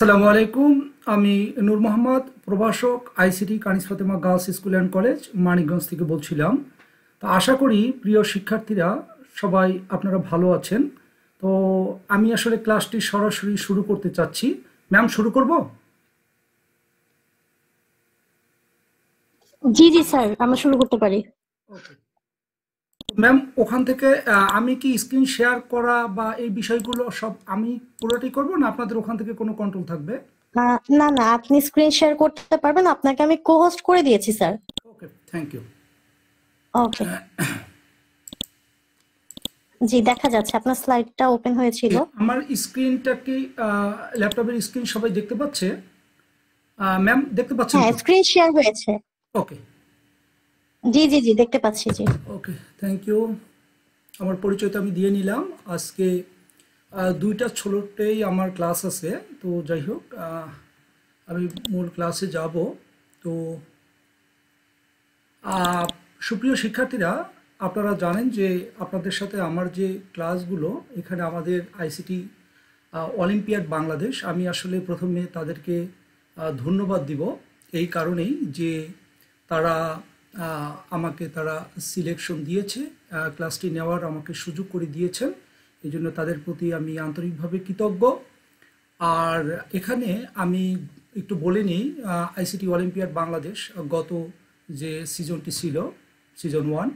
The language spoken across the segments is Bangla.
আসসালামু আলাইকুম। আমি নূর মোহাম্মদ, প্রভাষক, ICT Kanis Fatema girls school and college, Manikganj থেকে বলছিলাম। তো আশা করি প্রিয় শিক্ষার্থীরা সবাই আপনারা ভালো আছেন। তো আমি আসলে ক্লাসটি সরাসরি শুরু করতে চাচ্ছি। ম্যাম, শুরু করব? জি জি স্যার, আমরা শুরু করতে পারি। ওকে। ম্যাম, ওখান থেকে আমি কি স্ক্রিন শেয়ার করা বা এই বিষয়গুলো সব আমি পুরোটাই করব, না আপনাদের ওখান থেকে কোনো কন্ট্রোল থাকবে? না না, আপনি স্ক্রিন শেয়ার করতে পারবেন, আপনাকে আমি কো হোস্ট করে দিয়েছি sir. Okay, thank you. Okay. জি, দেখা যাচ্ছে আপনার স্লাইডটা ওপেন হয়েছিল। আমার স্ক্রিনটা কি ল্যাপটপের স্ক্রিন সবাই দেখতে পাচ্ছে? ম্যাম, দেখতে পাচ্ছেন হ্যাঁ, তো? স্ক্রিন শেয়ার হয়েছে। ওকে। জি জি জি, দেখতে পাচ্ছি জি। ওকে, থ্যাংক ইউ। আমার পরিচয়টা আমি দিয়ে নিলাম। আজকে দুইটা ছোটতেই আমার ক্লাস আছে। তো যাই হোক, আমি মূল ক্লাসে যাব। তো আহ, সুপ্রিয় শিক্ষার্থীরা, আপনারা জানেন যে আপনাদের সাথে আমার যে ক্লাসগুলো এখানে আমাদের আইসিটি অলিম্পিয়াড বাংলাদেশ, আমি আসলে প্রথমে তাদেরকে ধন্যবাদ দিব এই কারণেই যে তারা আমাকে তারা সিলেকশন দিয়েছে, ক্লাসটি নেওয়ার আমাকে সুযোগ করে দিয়েছেন। এই জন্য তাদের প্রতি আমি আন্তরিকভাবে কৃতজ্ঞ। আর এখানে আমি একটু বলে নিই, আইসিটি অলিম্পিয়াড বাংলাদেশ গত যে সিজনটি ছিল, সিজন 1,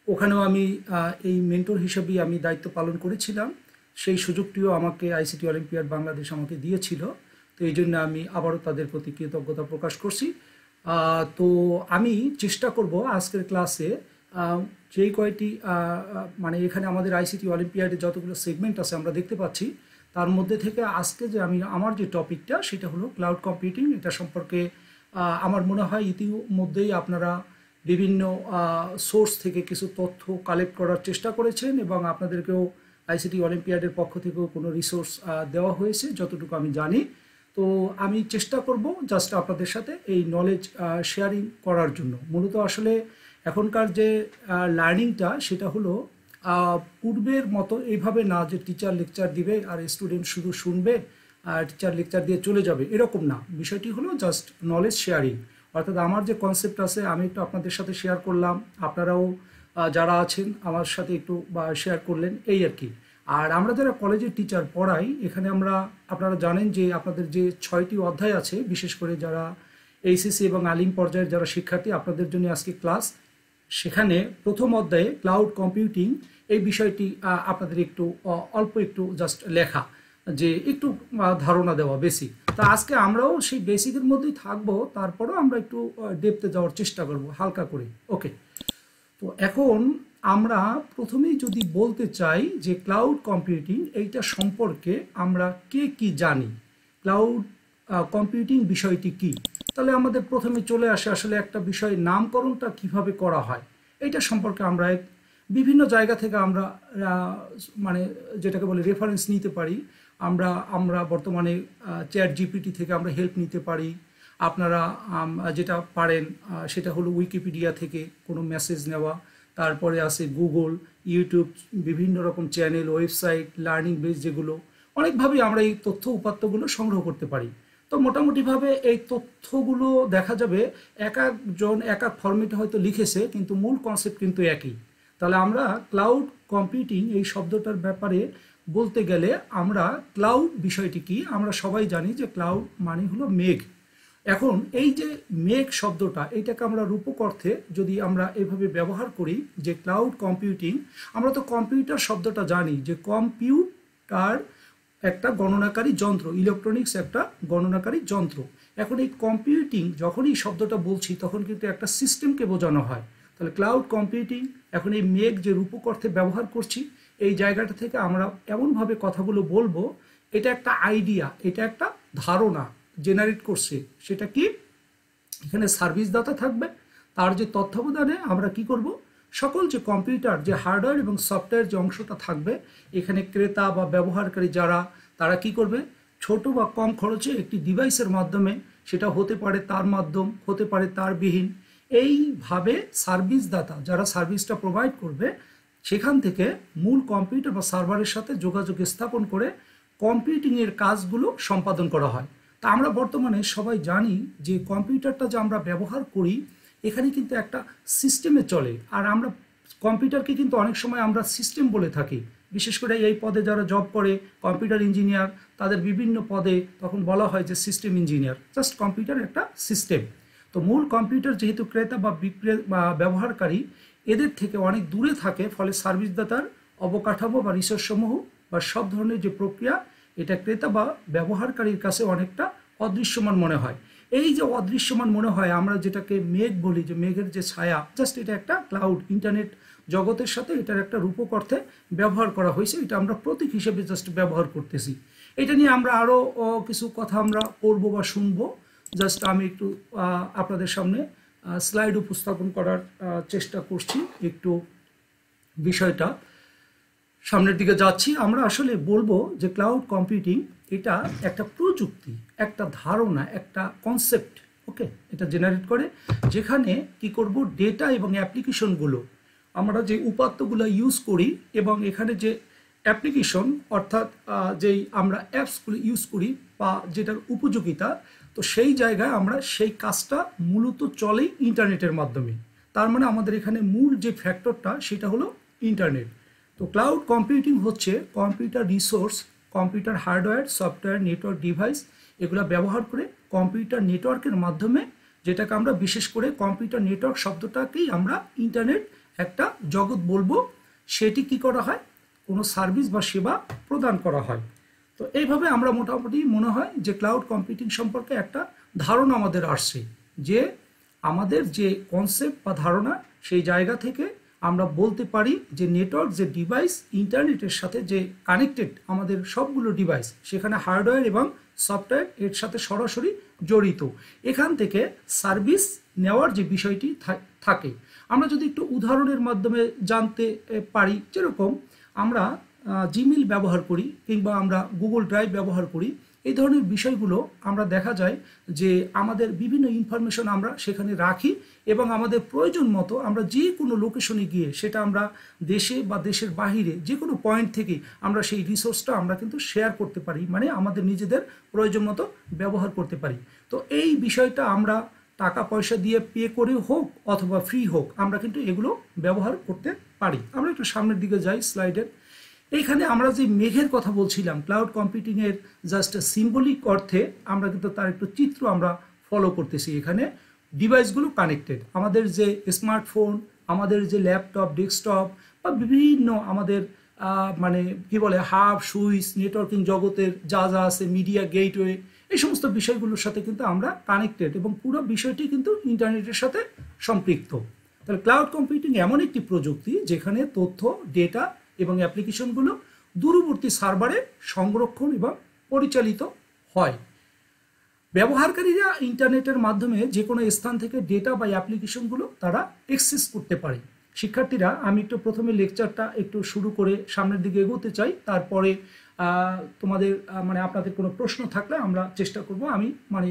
ওখানেও আমি এই মেন্টর হিসেবেই আমি দায়িত্ব পালন করেছিলাম। সেই সুযোগটিও আমাকে আইসিটি অলিম্পিয়াড বাংলাদেশ আমাকে দিয়েছিল। তো এই জন্য আমি আবারও তাদের প্রতি কৃতজ্ঞতা প্রকাশ করছি। তো আমি চেষ্টা করব আজকের ক্লাসে যেই কয়টি মানে এখানে আমাদের আইসিটি অলিম্পিয়াডে যতগুলো সেগমেন্ট আছে আমরা দেখতে পাচ্ছি, তার মধ্যে থেকে আজকে যে আমার যে টপিকটা সেটা হলো ক্লাউড কম্পিউটিং। এটা সম্পর্কে আমার মনে হয় ইতিমধ্যেই আপনারা বিভিন্ন সোর্স থেকে কিছু তথ্য কালেক্ট করার চেষ্টা করেছেন, এবং আপনাদেরকেও আইসিটি অলিম্পিয়াডের পক্ষ থেকেও কোনো রিসোর্স দেওয়া হয়েছে যতটুকু আমি জানি। তো আমি চেষ্টা করব জাস্ট আপনাদের সাথে এই নলেজ শেয়ারিং করার জন্য। মূলত আসলে এখনকার যে লার্নিংটা সেটা হলো পূর্বের মতো এইভাবে না যে টিচার লেকচার দিবে আর স্টুডেন্ট শুধু শুনবে আর টিচার লেকচার দিয়ে চলে যাবে, এরকম না। বিষয়টি হলো জাস্ট নলেজ শেয়ারিং। অর্থাৎ আমার যে কনসেপ্ট আছে আমি একটু আপনাদের সাথে শেয়ার করলাম, আপনারাও যারা আছেন আমার সাথে একটু শেয়ার করলেন, এই আর কি। আর আমরা যারা কলেজের টিচার পড়াই, এখানে আপনারা জানেন যে আপনাদের যে 6টি অধ্যায় আছে, বিশেষ করে যারা এইচএসসি এবং আলিম পর্যায়ের যারা শিক্ষার্থী, আপনাদের জন্য আজকে ক্লাস। সেখানে প্রথম অধ্যায়ে ক্লাউড কম্পিউটিং এই বিষয়টি আপনাদের একটু অল্প একটু জাস্ট লেখা, যে একটু ধারণা দেওয়া বেসিক। তা আজকে আমরাও সেই বেসিকের মধ্যেই থাকবো, তারপরেও আমরা একটু ডেপথে যাওয়ার চেষ্টা করব হালকা করে। ওকে। তো এখন আমরা প্রথমেই যদি বলতে চাই যে ক্লাউড কম্পিউটিং এইটা সম্পর্কে আমরা কে কি জানি, ক্লাউড কম্পিউটিং বিষয়টি কি, তাহলে আমাদের প্রথমে চলে আসে আসলে একটা বিষয় নামকরণটা কিভাবে করা হয়। এইটা সম্পর্কে আমরা বিভিন্ন জায়গা থেকে আমরা মানে যেটাকে বলে রেফারেন্স নিতে পারি। আমরা আমরা বর্তমানে চ্যাট জিপিটি থেকে আমরা হেল্প নিতে পারি। আপনারা যেটা পারেন সেটা হলো উইকিপিডিয়া থেকে কোনো মেসেজ নেওয়া। তারপরে আছে গুগল, ইউটিউব, বিভিন্ন রকম চ্যানেল, ওয়েবসাইট, লার্নিং বেস, যেগুলো অনেকভাবেই আমরা এই তথ্য উপাত্তগুলো সংগ্রহ করতে পারি। তো মোটামুটিভাবে এই তথ্যগুলো দেখা যাবে এক একজন এক এক ফরম্যাটে হয়তো লিখেছে, কিন্তু মূল কনসেপ্ট কিন্তু একই। তাহলে আমরা ক্লাউড কম্পিউটিং এই শব্দটার ব্যাপারে বলতে গেলে আমরা ক্লাউড বিষয়টি কি, আমরা সবাই জানি যে ক্লাউড মানে হলো মেঘ। এখন এই যে মেঘ শব্দটা, এইটাকে আমরা রূপক অর্থে যদি আমরা এভাবে ব্যবহার করি যে ক্লাউড কম্পিউটিং, আমরা তো কম্পিউটার শব্দটা জানি যে কম্পিউটার একটা গণনাকারী যন্ত্র, ইলেকট্রনিক্স একটা গণনাকারী যন্ত্র। এখন এই কম্পিউটিং যখনই শব্দটা বলছি তখন কিন্তু একটা সিস্টেমকে বোঝানো হয়। তাহলে ক্লাউড কম্পিউটিং, এখন এই মেঘ যে রূপক অর্থে ব্যবহার করছি, এই জায়গাটা থেকে আমরা এমনভাবে কথাগুলো বলবো, এটা একটা আইডিয়া, এটা একটা ধারণা জেনারেট করছে। সেটা কি, এখানে সার্ভিস দাতা থাকবে, তার যে তত্ত্বাবধানে আমরা কি করব, সকল যে কম্পিউটার যে হার্ডওয়্যার এবং সফটওয়্যার যে অংশটা থাকবে, এখানে ক্রেতা বা ব্যবহারকারী যারা, তারা কি করবে, ছোট বা কম খরচে একটি ডিভাইসের মাধ্যমে, সেটা হতে পারে তার মাধ্যম, হতে পারে তার বিহীন, এইভাবে সার্ভিস দাতা যারা সার্ভিসটা প্রোভাইড করবে, সেখান থেকে মূল কম্পিউটার বা সার্ভারের সাথে যোগাযোগ স্থাপন করে কম্পিউটিংয়ের কাজগুলো সম্পাদন করা হয়। তা আমরা বর্তমানে সবাই জানি যে কম্পিউটারটা যে আমরা ব্যবহার করি এখানে কিন্তু একটা সিস্টেমে চলে, আর আমরা কম্পিউটারকে কিন্তু অনেক সময় আমরা সিস্টেম বলে থাকি। বিশেষ করে এই পদে যারা জব করে কম্পিউটার ইঞ্জিনিয়ার, তাদের বিভিন্ন পদে তখন বলা হয় যে সিস্টেম ইঞ্জিনিয়ার। জাস্ট কম্পিউটার একটা সিস্টেম। তো মূল কম্পিউটার যেহেতু ক্রেতা বা ব্যবহারকারী এদের থেকে অনেক দূরে থাকে, ফলে সার্ভিসদাতার অবকাঠামো বা রিসোর্স সমূহ বা সব ধরনের যে প্রক্রিয়া এটা ক্রেতা বা ব্যবহারকারীর কাছে অনেকটা অদৃশ্যমান মনে হয়। এই যে অদৃশ্যমান মনে হয়, আমরা যেটাকে মেঘ বলি, যে মেঘের যে ছায়া, জাস্ট এটা একটা ক্লাউড, ইন্টারনেট জগতের সাথে এটার একটা রূপক অর্থে ব্যবহার করা হয়েছে। এটা আমরা প্রতীক হিসেবে জাস্ট ব্যবহার করতেছি। এটা নিয়ে আমরা আরও কিছু কথা আমরা পড়বো বা শুনবো। জাস্ট আমি একটু আপনাদের সামনে স্লাইড উপস্থাপন করার চেষ্টা করছি। একটু বিষয়টা সামনের দিকে যাচ্ছি। আমরা আসলে বলবো যে ক্লাউড কম্পিউটিং এটা একটা প্রযুক্তি, একটা ধারণা, একটা কনসেপ্ট, ওকে, এটা জেনারেট করে যেখানে কি করব, ডেটা এবং অ্যাপ্লিকেশনগুলো আমরা যে উপাত্তগুলো ইউজ করি এবং এখানে যে অ্যাপ্লিকেশন অর্থাৎ যেই আমরা অ্যাপসগুলো ইউজ করি বা যেটার উপযোগিতা, তো সেই জায়গায় আমরা সেই কাজটা মূলত চলে ইন্টারনেটের মাধ্যমে। তার মানে আমাদের এখানে মূল যে ফ্যাক্টরটা সেটা হলো ইন্টারনেট। তো ক্লাউড কম্পিউটিং হচ্ছে computer resource, computer hardware, software, network device এগুলো ব্যবহার করে কম্পিউটার নেটওয়ার্কের মাধ্যমে, যেটাকে আমরা বিশেষ করে কম্পিউটার নেটওয়ার্ক শব্দটাকেই আমরা ইন্টারনেট একটা জগৎ বলবো, সেটি কি করা হয়, কোনো সার্ভিস বা সেবা প্রদান করা হয়। তো এইভাবে আমরা মোটামুটি মনে হয় যে ক্লাউড কম্পিউটিং সম্পর্কে একটা ধারণা আমাদের আসছে, যে আমাদের যে কনসেপ্ট বা ধারণা সেই জায়গা থেকে আমরা বলতে পারি যে নেটওয়ার্ক যে ডিভাইস ইন্টারনেটের সাথে যে কানেক্টেড আমাদের সবগুলো ডিভাইস, সেখানে হার্ডওয়্যার এবং সফটওয়্যার এর সাথে সরাসরি জড়িত। এখান থেকে সার্ভিস নেওয়ার যে বিষয়টি থাকে, আমরা যদি একটু উদাহরণের মাধ্যমে জানতে পারি, যেরকম আমরা জিমেইল ব্যবহার করি কিংবা আমরা গুগল ড্রাইভ ব্যবহার করি, এই ধরনের বিষয়গুলো আমরা দেখা যায় যে আমাদের বিভিন্ন ইনফরমেশন আমরা সেখানে রাখি এবং আমাদের প্রয়োজন মতো আমরা যে কোনো লোকেশনে গিয়ে, সেটা আমরা দেশে বা দেশের বাহিরে যে কোনো পয়েন্ট থেকে আমরা সেই রিসোর্সটা আমরা কিন্তু শেয়ার করতে পারি, মানে আমাদের নিজেদের প্রয়োজন মতো ব্যবহার করতে পারি। তো এই বিষয়টা আমরা টাকা পয়সা দিয়ে পে করে হোক অথবা ফ্রি হোক, আমরা কিন্তু এগুলো ব্যবহার করতে পারি। আমরা একটু সামনের দিকে যাই স্লাইডের। এইখানে আমরা যে মেঘের কথা বলছিলাম, ক্লাউড কম্পিউটিংয়ের জাস্ট সিম্বলিক অর্থে আমরা কিন্তু তার একটু চিত্র আমরা ফলো করতেছি। এখানে ডিভাইসগুলো কানেক্টেড, আমাদের যে স্মার্টফোন, আমাদের যে ল্যাপটপ, ডেস্কটপ বা বিভিন্ন আমাদের মানে কি বলে হাব, সুইচ, নেটওয়ার্কিং জগতের যা যা আছে, মিডিয়া গেটওয়ে, এই সমস্ত বিষয়গুলোর সাথে কিন্তু আমরা কানেক্টেড এবং পুরো বিষয়টি কিন্তু ইন্টারনেটের সাথে সম্পৃক্ত। তাহলে ক্লাউড কম্পিউটিং এমন একটি প্রযুক্তি যেখানে তথ্য, ডেটা এবং অ্যাপ্লিকেশনগুলো দূরবর্তী সার্ভারে সংরক্ষণ এবং পরিচালিত হয়। ব্যবহারকারীরা ইন্টারনেটের মাধ্যমে যে কোনো স্থান থেকে ডেটা বা অ্যাপ্লিকেশনগুলো তারা অ্যাক্সেস করতে পারে। শিক্ষার্থীরা, আমি একটু প্রথমে লেকচারটা একটু শুরু করে সামনের দিকে এগোতে চাই, তারপরে তোমাদের মানে আপনাদের কোনো প্রশ্ন থাকলে আমরা চেষ্টা করব আমি মানে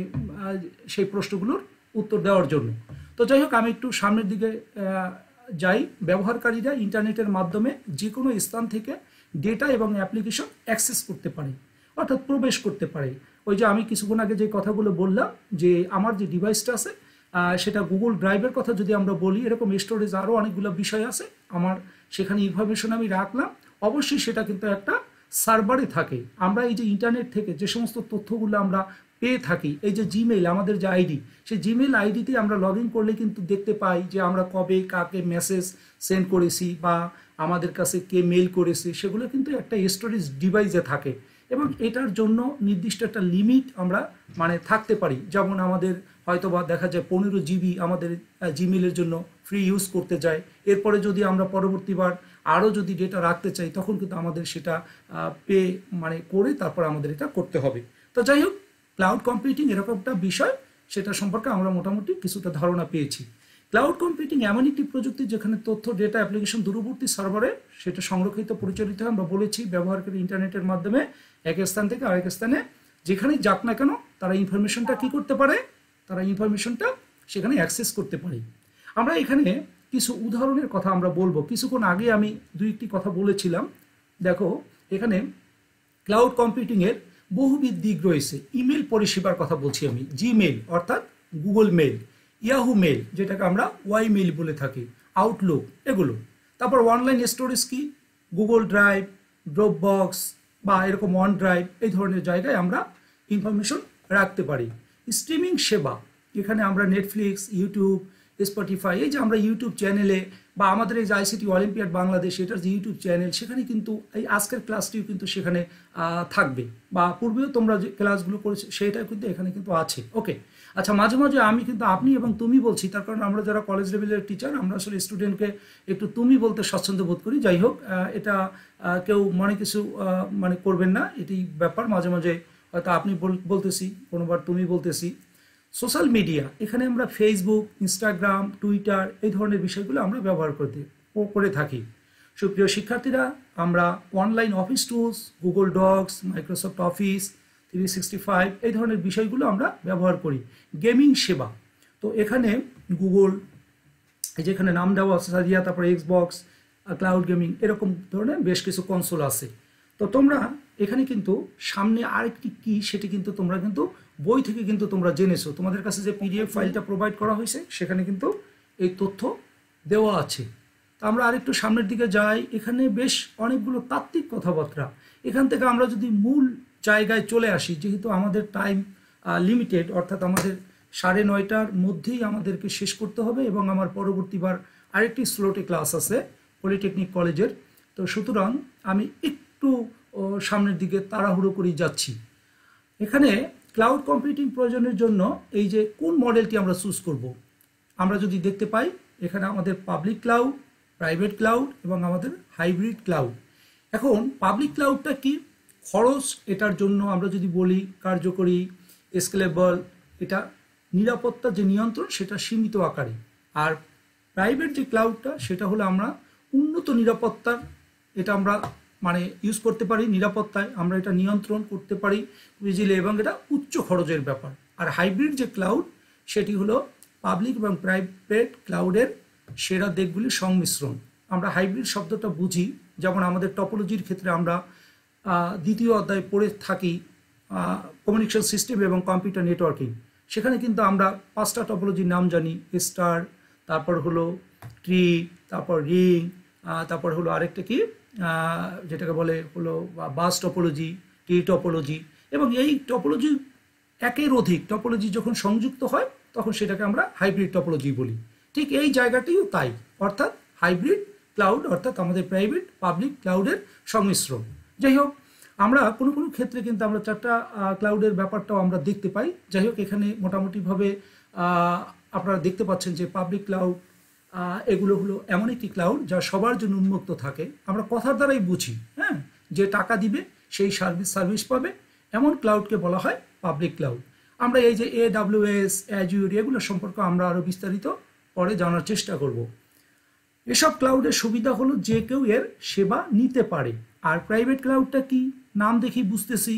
সেই প্রশ্নগুলোর উত্তর দেওয়ার জন্য। তো যাই হোক, আমি একটু সামনের দিকে যাই। ব্যবহারকারীরা ইন্টারনেটের মাধ্যমে যে কোনো স্থান থেকে ডেটা এবং অ্যাপ্লিকেশন অ্যাক্সেস করতে পারে, অর্থাৎ প্রবেশ করতে পারে। ওই যে আমি কিছুক্ষণ আগে যে কথাগুলো বললাম, যে আমার যে ডিভাইসটা আছে সেটা গুগল ড্রাইভের কথা যদি আমরা বলি, এরকম স্টোরেজ আরও অনেকগুলো বিষয় আছে, আমার সেখানে ইনফরমেশন আমি রাখলাম, অবশ্যই সেটা কিন্তু একটা সার্ভারে থাকে। আমরা এই যে ইন্টারনেট থেকে যে সমস্ত তথ্যগুলো আমরা পেয়ে থাকি, এই যে জিমেইল, আমাদের যে আইডি, সেই জিমেইল আইডিতে আমরা লগ ইন করলে কিন্তু দেখতে পাই যে আমরা কবে কাকে মেসেজ সেন্ড করেছি বা আমাদের কাছে কে মেইল করেছে, সেগুলো কিন্তু একটা স্টোরেজ ডিভাইসে থাকে এবং এটার জন্য নির্দিষ্ট একটা লিমিট আমরা মানে থাকতে পারি। যেমন আমাদের হয়তো বা দেখা যায় 15 GB আমাদের জিমেইলের জন্য ফ্রি ইউজ করতে যায়, এরপরে যদি আমরা পরবর্তীবার আরও যদি ডেটা রাখতে চাই তখন কিন্তু আমাদের সেটা পে মানে করে তারপর আমাদের এটা করতে হবে। তো যাই হোক, ক্লাউড কম্পিউটিং এরকম একটা বিষয়, সেটা সম্পর্কে আমরা মোটামুটি কিছুটা ধারণা পেয়েছি। ক্লাউড কম্পিউটিং এমন একটি প্রযুক্তি যেখানে তথ্য, ডেটা, অ্যাপ্লিকেশন দূরবর্তী সার্ভারে সেটা সংরক্ষিত, পরিচালিত হয়। আমরা বলেছি ব্যবহারকারী ইন্টারনেটের মাধ্যমে এক স্থান থেকে আরেক স্থানে যেখানেই যাক না কেন তারা ইনফরমেশনটা কি করতে পারে, তারা ইনফরমেশনটা সেখানে অ্যাক্সেস করতে পারে। আমরা এখানে কিছু উদাহরণের কথা আমরা বলবো। কিছুক্ষণ আগে আমি দুই একটি কথা বলেছিলাম। দেখো এখানে ক্লাউড কম্পিউটিংয়ের বহুবিধ দিক রয়েছে। ইমেল পরিষেবার কথা বলছি আমি, জিমেল অর্থাৎ গুগল মেল, ইয়াহু মেল যেটাকে আমরা ওয়াই মেল বলে থাকি, আউটলুক, এগুলো। তারপর অনলাইন স্টোরেজ কি, গুগল ড্রাইভ, ড্রপ বক্স বা এরকম ওয়ান ড্রাইভ, এই ধরনের জায়গায় আমরা ইনফরমেশন রাখতে পারি। স্ট্রিমিং সেবা, এখানে আমরা নেটফ্লিক্স, ইউটিউব, স্পটিফাই, এই যে আমরা ইউটিউব চ্যানেলে বা আমাদের এই যে আইসিটি অলিম্পিয়াড বাংলাদেশ এটার যে ইউটিউব চ্যানেল, সেখানে কিন্তু এই আজকের ক্লাসটিও কিন্তু সেখানে থাকবে, বা পূর্বেও তোমরা যে ক্লাসগুলো করেছো সেটাও কিন্তু এখানে কিন্তু আছে। ওকে, আচ্ছা, মাঝে মাঝে আমি কিন্তু আপনি এবং তুমি বলছি, তার কারণ আমরা যারা কলেজ লেভেলের টিচার, আমরা আসলে স্টুডেন্টকে একটু তুমি বলতে স্বাচ্ছন্দ্য বোধ করি। যাই হোক, এটা কেউ মনে কিছু মানে করবেন না, এটি ব্যাপার। মাঝে মাঝে হয়তো আপনি বলতেছি, কোনোবার তুমি বলতেছি। সোশ্যাল মিডিয়া, এখানে আমরা ফেসবুক, ইনস্টাগ্রাম, টুইটার, এই ধরনের বিষয়গুলো আমরা ব্যবহার করে থাকি। সুপ্রিয় শিক্ষার্থীরা, আমরা online office tools, Google Docs, Microsoft Office 365, এই ধরনের বিষয়গুলো আমরা ব্যবহার করি। গেমিং সেবা, তো এখানে গুগল, এই যেখানে নাম দেওয়া আছে সারিয়া, তারপরে এক্সবক্স, ক্লাউড গেমিং, এরকম ধরনের বেশ কিছু কনসোল আছে। তো তোমরা এখানে কিন্তু সামনে আরেকটি কি, সেটি কিন্তু তোমরা কিন্তু বই থেকে কিন্তু তোমরা জেনেছো। তোমাদের কাছে যে পিডিএফ ফাইলটা প্রোভাইড করা হয়েছে সেখানে কিন্তু এই তথ্য দেওয়া আছে। তো আমরা আরেকটু সামনের দিকে যাই, এখানে বেশ অনেকগুলো তাত্ত্বিক কথাবার্তা। এখান থেকে আমরা যদি মূল জায়গায় চলে আসি, যেহেতু আমাদের টাইম লিমিটেড, অর্থাৎ আমাদের 9:30টার মধ্যেই আমাদেরকে শেষ করতে হবে, এবং আমার পরবর্তীবার আরেকটি স্লোটে ক্লাস আছে পলিটেকনিক কলেজের। তো সুতরাং আমি একটু সামনের দিকে তাড়াহুড়ো করে যাচ্ছি। এখানে ক্লাউড কম্পিউটিং প্রয়োজনের জন্য এই যে কোন মডেলটি আমরা চুজ করব, আমরা যদি দেখতে পাই এখানে আমাদের পাবলিক ক্লাউড, প্রাইভেট ক্লাউড এবং আমাদের হাইব্রিড ক্লাউড। এখন পাবলিক ক্লাউডটা কি, খরচ এটার জন্য আমরা যদি বলি কার্যকরী, স্কেলেবল, এটা নিরাপত্তা যে নিয়ন্ত্রণ সেটা সীমিত আকারে। আর প্রাইভেট যে ক্লাউডটা সেটা হলো আমরা উন্নত নিরাপত্তার, এটা আমরা মানে ইউজ করতে পারি, নিরাপত্তায় আমরা এটা নিয়ন্ত্রণ করতে পারি ইজিলি, এবং এটা উচ্চ খরচের ব্যাপার। আর হাইব্রিড যে ক্লাউড সেটি হলো পাবলিক এবং প্রাইভেট ক্লাউডের সেরা দিকগুলির সংমিশ্রণ। আমরা হাইব্রিড শব্দটা বুঝি, যেমন আমাদের টপোলজির ক্ষেত্রে আমরা দ্বিতীয় অধ্যায় পড়ে থাকি কমিউনিকেশন সিস্টেম এবং কম্পিউটার নেটওয়ার্কিং। সেখানে কিন্তু আমরা 5টা টপোলজির নাম জানি, স্টার, তারপর হলো ট্রি, তারপর রিং, তারপর হলো আরেকটা কি যেটাকে বলে হলো বাস টপোলজি, টি টপোলজি, এবং এই টপোলজি একের অধিক টপোলজি যখন সংযুক্ত হয় তখন সেটাকে আমরা হাইব্রিড টপোলজি বলি। ঠিক এই জায়গাটিও তাই, অর্থাৎ হাইব্রিড ক্লাউড অর্থাৎ আমাদের প্রাইভেট পাবলিক ক্লাউডের সংমিশ্রণ। যাই হোক, আমরা কোনো কোনো ক্ষেত্রে কিন্তু আমরা 4টা ক্লাউডের ব্যাপারটাও আমরা দেখতে পাই। যাই হোক, এখানে মোটামুটিভাবে আপনারা দেখতে পাচ্ছেন যে পাবলিক ক্লাউড এগুলো হলো এমন একটি ক্লাউড যা সবার জন্য উন্মুক্ত থাকে। আমরা কথার দ্বারাই বুঝি, হ্যাঁ, যে টাকা দিবে সেই সার্ভিস পাবে, এমন ক্লাউডকে বলা হয় পাবলিক ক্লাউড। আমরা এই যে AWS, অ্যাজিউর, এগুলো সম্পর্কে আমরা আরও বিস্তারিত পরে জানার চেষ্টা করব। এসব ক্লাউডের সুবিধা হলো যে কেউ এর সেবা নিতে পারে। আর প্রাইভেট ক্লাউডটা কি, নাম দেখি বুঝতেছি,